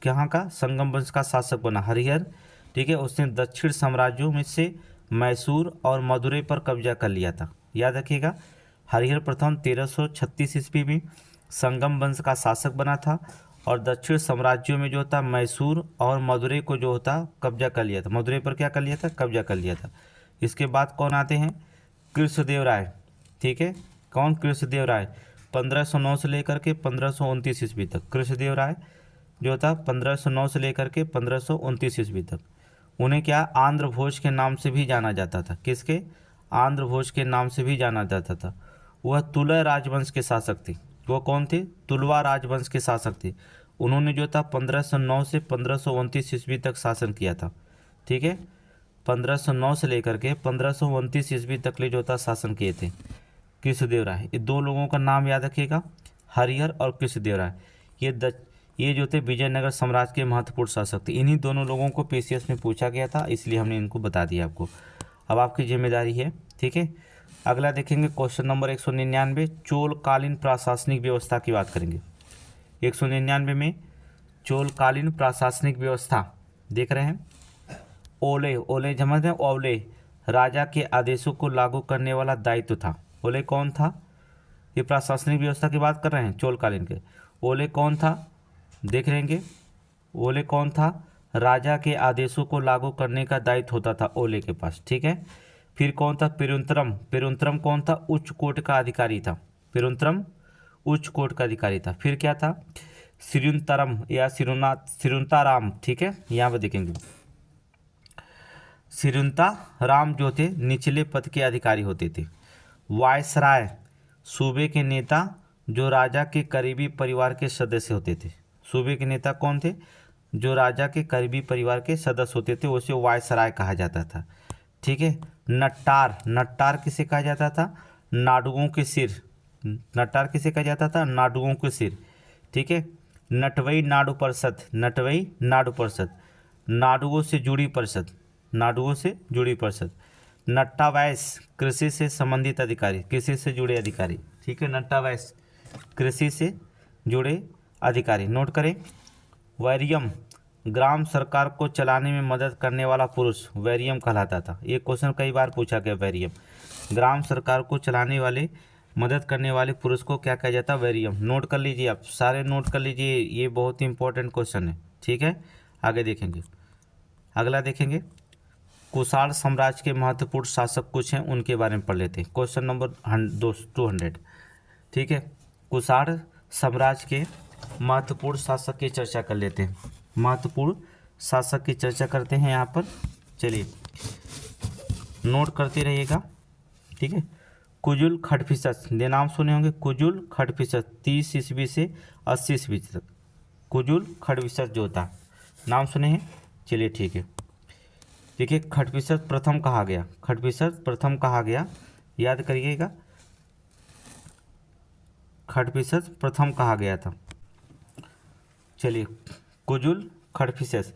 यहाँ का संगम वंश का शासक बना हरिहर, ठीक है। उसने दक्षिण साम्राज्यों में से मैसूर और मदुरै पर कब्जा कर लिया था, याद रखिएगा। हरिहर प्रथम 1336 ईस्वी में संगम वंश का शासक बना था और दक्षिण साम्राज्यों में जो था मैसूर और मदुरै को जो होता कब्जा कर लिया था। मदुरै पर क्या कर लिया था? कब्जा कर लिया था। इसके बाद कौन आते हैं? कृष्णदेवराय, ठीक है। कौन? कृष्णदेवराय, 1509 से लेकर के 1529 ईस्वी तक। कृष्णदेवराय जो था 1509 से लेकर के 1529 ईस्वी तक। उन्हें क्या आंध्र भोज के नाम से भी जाना जाता था। किसके? आंध्र भोज के नाम से भी जाना जाता था। वह तुलय राजवंश के शासक थे। वो कौन थे? तुलवा राजवंश के शासक थे। उन्होंने जो था 1509 से 1529 ईस्वी तक शासन किया था, ठीक है। 1509 से लेकर के 1529 ईस्वी तक ले जो था शासन किए थे कृष्णदेवराय। ये दो लोगों का नाम याद रखिएगा, हरिहर और कृष्णदेवराय। ये जो थे विजयनगर साम्राज्य के महत्वपूर्ण शासक थे। इन्हीं दोनों लोगों को पीसीएस में पूछा गया था, इसलिए हमने इनको बता दिया आपको। अब आपकी जिम्मेदारी है, ठीक है। अगला देखेंगे क्वेश्चन नंबर 199, चोलकालीन प्रशासनिक व्यवस्था की बात करेंगे। 199 में चोलकालीन प्रशासनिक व्यवस्था देख रहे हैं। ओले, ओले समझ हैं? ओले राजा के आदेशों को लागू करने वाला दायित्व था। ओले कौन था? ये प्रशासनिक व्यवस्था की बात कर रहे हैं चोलकालीन के। ओले कौन था? देख लेंगे। ओले कौन था? राजा के आदेशों को लागू करने का दायित्व होता था ओले के पास, ठीक है। फिर कौन था? पेरुंतरम, पेरुंतरम कौन था? उच्च कोर्ट का अधिकारी था। पेरुंतरम उच्च कोर्ट का अधिकारी था। फिर क्या था? सिरुंतरम या सिरुंताराम, ठीक है, यहाँ पर देखेंगे। सिरुंताराम जो थे निचले पद के अधिकारी होते थे। वायसराय सूबे के नेता जो राजा के करीबी परिवार के सदस्य होते थे। सूबे के नेता कौन थे? जो राजा के करीबी परिवार के सदस्य होते थे, उसे वायसराय कहा जाता था, ठीक है। नट्टार, नट्टार किसे कहा जाता था? नाडुओं के सिर। नट्टार किसे कहा जाता था? नाडुओं के सिर, ठीक है। नटवई नाडु परिषद, नटवई नाडु परिषद, नाडुओं से जुड़ी परिषद, नाडुओं से जुड़ी परिषद। नट्टावैस कृषि से संबंधित अधिकारी, कृषि से जुड़े अधिकारी, ठीक है। नट्टावैस कृषि से जुड़े अधिकारी। नोट करें। वैरियम ग्राम सरकार को चलाने में मदद करने वाला पुरुष वैरियम कहलाता था। ये क्वेश्चन कई बार पूछा गया। वैरियम ग्राम सरकार को चलाने वाले मदद करने वाले पुरुष को क्या कहा जाता है? वैरियम। नोट कर लीजिए, आप सारे नोट कर लीजिए, ये बहुत ही इंपॉर्टेंट क्वेश्चन है, ठीक है। आगे देखेंगे। अगला देखेंगे कुषाण साम्राज्य के महत्वपूर्ण शासक कुछ हैं, उनके बारे में पढ़ लेते हैं। क्वेश्चन नंबर 200, ठीक है। कुषाण साम्राज्य के महत्वपूर्ण शासक की चर्चा कर लेते हैं। महत्वपूर्ण शासक की चर्चा करते हैं यहाँ पर, चलिए नोट करते रहिएगा, ठीक है। कुजुल खटफिसस, ये नाम सुने होंगे, कुजुल खटफिसस 30 ईस्वी से 80 ईस्वी तक कुजुल खटफिसस जो था, नाम सुने हैं। चलिए ठीक है, देखिए खटफिसस प्रथम कहा गया, खटफिसस प्रथम कहा गया, याद करिएगा, खटफिसस प्रथम कहा गया था। चलिए कुजुल खटफिसस,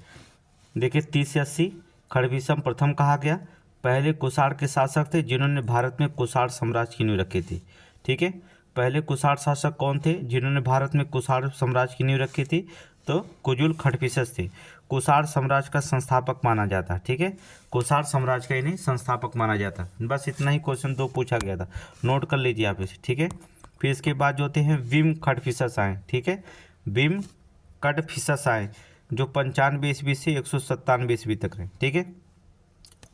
देखिए 30 से 80 खटफिसस प्रथम कहा गया। पहले कुषाण के शासक थे जिन्होंने भारत में कुषाण साम्राज्य की नींव रखी थी। ठीक है, पहले कुषाण शासक कौन थे जिन्होंने भारत में कुषाण साम्राज्य की नींव रखी थी? तो कुजुल खटफिसस थे। कुषाण साम्राज्य का संस्थापक माना जाता है। ठीक है, कुषाण साम्राज्य का इन्हें संस्थापक माना जाता है। बस इतना ही क्वेश्चन 2 पूछा गया था, नोट कर लीजिए आप इसे। ठीक है, फिर इसके बाद जो होते हैं विम खटफिसस आए। ठीक है, विम खटफिसस आए जो 95 ईस्वी से 197 ईस्वी तक रहे। ठीक है,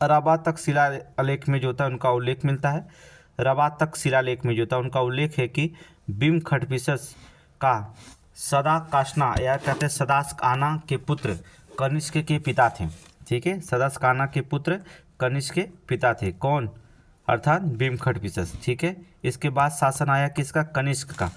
रबात तक शिलालेख में जो था उनका उल्लेख मिलता है। रबात तक शिलालेख में जो था उनका उल्लेख है कि बिम खटफिसस का सदाकासना या कहते हैं सदासकाना के पुत्र कनिष्क के पिता थे। ठीक है, सदासकाना के पुत्र कनिष्क के पिता थे। कौन? अर्थात बिम खटफिसस। ठीक है, इसके बाद शासन आया किसका? कनिष्क का।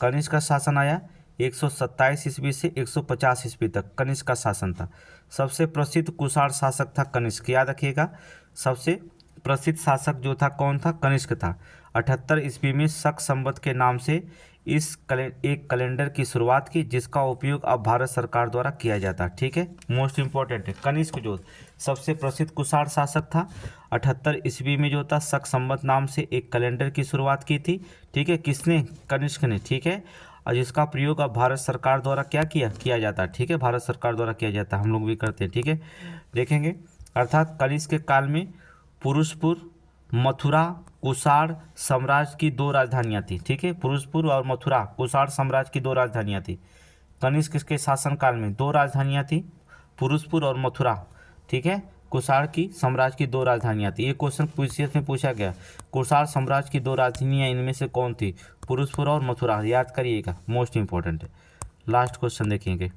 कनिष्क का शासन आया 127 ईस्वी से 150 ईस्वी तक कनिष्क का शासन था। सबसे प्रसिद्ध कुषाण शासक था कनिष्क, याद रखिएगा। सबसे प्रसिद्ध शासक जो था कौन था? कनिष्क था। 78 ईस्वी में शक संवत के नाम से एक कैलेंडर की शुरुआत की जिसका उपयोग अब भारत सरकार द्वारा किया जाता है। ठीक है, मोस्ट इंपॉर्टेंट है। कनिष्क जो सबसे प्रसिद्ध कुषाण शासक था, 78 ईस्वी में जो था शक संवत नाम से एक कैलेंडर की शुरुआत की थी। ठीक है, किसने? कनिष्क ने। ठीक है, और जिसका प्रयोग अब भारत सरकार द्वारा क्या किया जाता है। ठीक है, भारत सरकार द्वारा किया जाता है, हम लोग भी करते हैं। ठीक है, देखेंगे। अर्थात कनिष्क के काल में पुरुषपुर, मथुरा, कुषाण साम्राज्य की 2 राजधानियाँ थी। ठीक है, पुरुषपुर और मथुरा कुषाण साम्राज्य की 2 राजधानियाँ थी। कनिष्क के शासनकाल में 2 राजधानियाँ थी, पुरुषपुर और मथुरा। ठीक है, कुषाण की साम्राज्य की 2 राजधानियाँ थी। ये क्वेश्चन पीसीएस में पूछा गया, कुषाण साम्राज्य की 2 राजधानियाँ इनमें से कौन थी? पुरुषपुर और मथुरा, याद करिएगा, मोस्ट इंपॉर्टेंट है। लास्ट क्वेश्चन देखेंगे,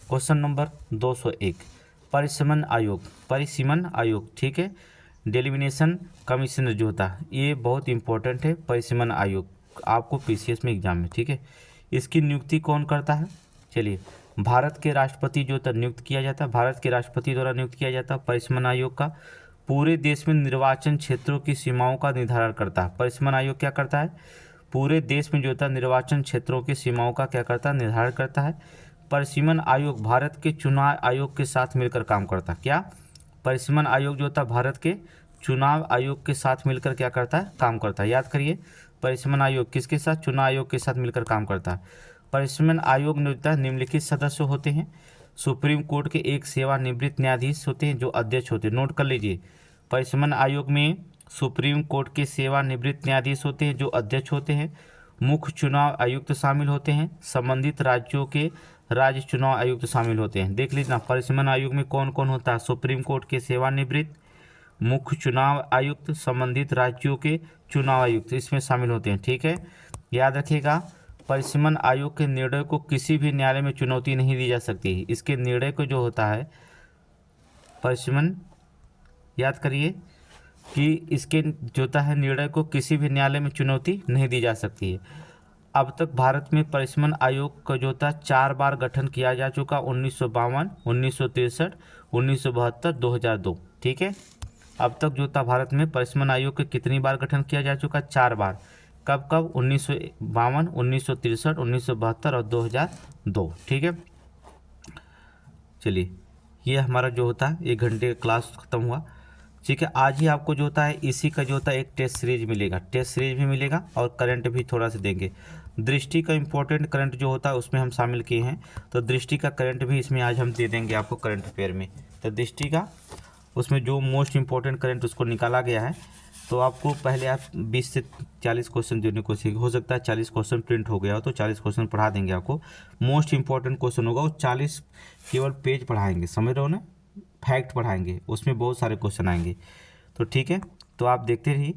क्वेश्चन नंबर 201, परिसीमन आयोग। परिसीमन आयोग, ठीक है, डेलिमिनेशन कमीशनर जो होता है, ये बहुत इंपॉर्टेंट है। परिसीमन आयोग आपको पीसीएस में एग्जाम में। ठीक है, इसकी नियुक्ति कौन करता है? चलिए, भारत के राष्ट्रपति जो था नियुक्त किया जाता है, भारत के राष्ट्रपति द्वारा नियुक्त किया जाता है। परिसीमन आयोग का पूरे देश में निर्वाचन क्षेत्रों की सीमाओं का निर्धारण करता है। परिसीमन आयोग क्या करता है? पूरे देश में जो था निर्वाचन क्षेत्रों की सीमाओं का क्या करता है? निर्धारण करता है। परिसीमन आयोग भारत के चुनाव आयोग के साथ मिलकर काम करता है। क्या? परिसीमन आयोग जो था भारत के चुनाव आयोग के साथ मिलकर क्या करता है? काम करता है। याद करिए, परिसीमन आयोग किसके साथ? चुनाव आयोग के साथ मिलकर काम करता है। परिसीमन आयोग में निम्नलिखित सदस्य होते हैं। सुप्रीम कोर्ट के एक सेवानिवृत्त न्यायाधीश होते हैं जो अध्यक्ष होते हैं। नोट कर लीजिए, परिसीमन आयोग में सुप्रीम कोर्ट के सेवानिवृत्त न्यायाधीश होते हैं जो अध्यक्ष होते हैं। मुख्य चुनाव आयुक्त शामिल होते हैं। संबंधित राज्यों के राज्य चुनाव आयुक्त शामिल होते हैं। देख लीजिए ना, परिसीमन आयोग में कौन कौन होता है? सुप्रीम कोर्ट के सेवानिवृत्त, मुख्य चुनाव आयुक्त, संबंधित राज्यों के चुनाव आयुक्त इसमें शामिल होते हैं। ठीक है, याद रखिएगा, परिसीमन आयोग के निर्णय को किसी भी न्यायालय में चुनौती नहीं दी जा सकती है। इसके निर्णय को जो होता है परिसीमन, याद करिए कि इसके जो होता है निर्णय को किसी भी न्यायालय में चुनौती नहीं दी जा सकती है। अब तक भारत में परिसीमन आयोग का जो था 4 बार गठन किया जा चुका, 1952, 1963, 1972, 2002। ठीक है, अब तक जो था भारत में परिसीमन आयोग के कितनी बार गठन किया जा चुका? 4 बार। कब कब? 1952, 1963, 1972 और 2002। ठीक है, चलिए, ये हमारा जो होता है 1 घंटे का क्लास खत्म हुआ। ठीक है, आज ही आपको जो होता है इसी का जो होता है एक टेस्ट सीरीज मिलेगा, टेस्ट सीरीज भी मिलेगा और करंट भी थोड़ा सा देंगे। दृष्टि का इंपॉर्टेंट करंट जो होता है उसमें हम शामिल किए हैं, तो दृष्टि का करंट भी इसमें आज हम दे देंगे आपको करंट अफेयर में। तो दृष्टि का उसमें जो मोस्ट इंपॉर्टेंट करंट उसको निकाला गया है, तो आपको पहले आप 20 से 40 क्वेश्चन देने को सीख, हो सकता है 40 क्वेश्चन प्रिंट हो गया हो तो 40 क्वेश्चन पढ़ा देंगे आपको। मोस्ट इंपॉर्टेंट क्वेश्चन होगा वो 40 केवल पेज पढ़ाएंगे, समझ रहे हो ना, फैक्ट पढ़ाएंगे, उसमें बहुत सारे क्वेश्चन आएंगे। तो ठीक है, तो आप देखते रहिए।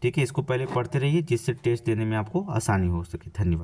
ठीक है, इसको पहले पढ़ते रहिए जिससे टेस्ट देने में आपको आसानी हो सके। धन्यवाद।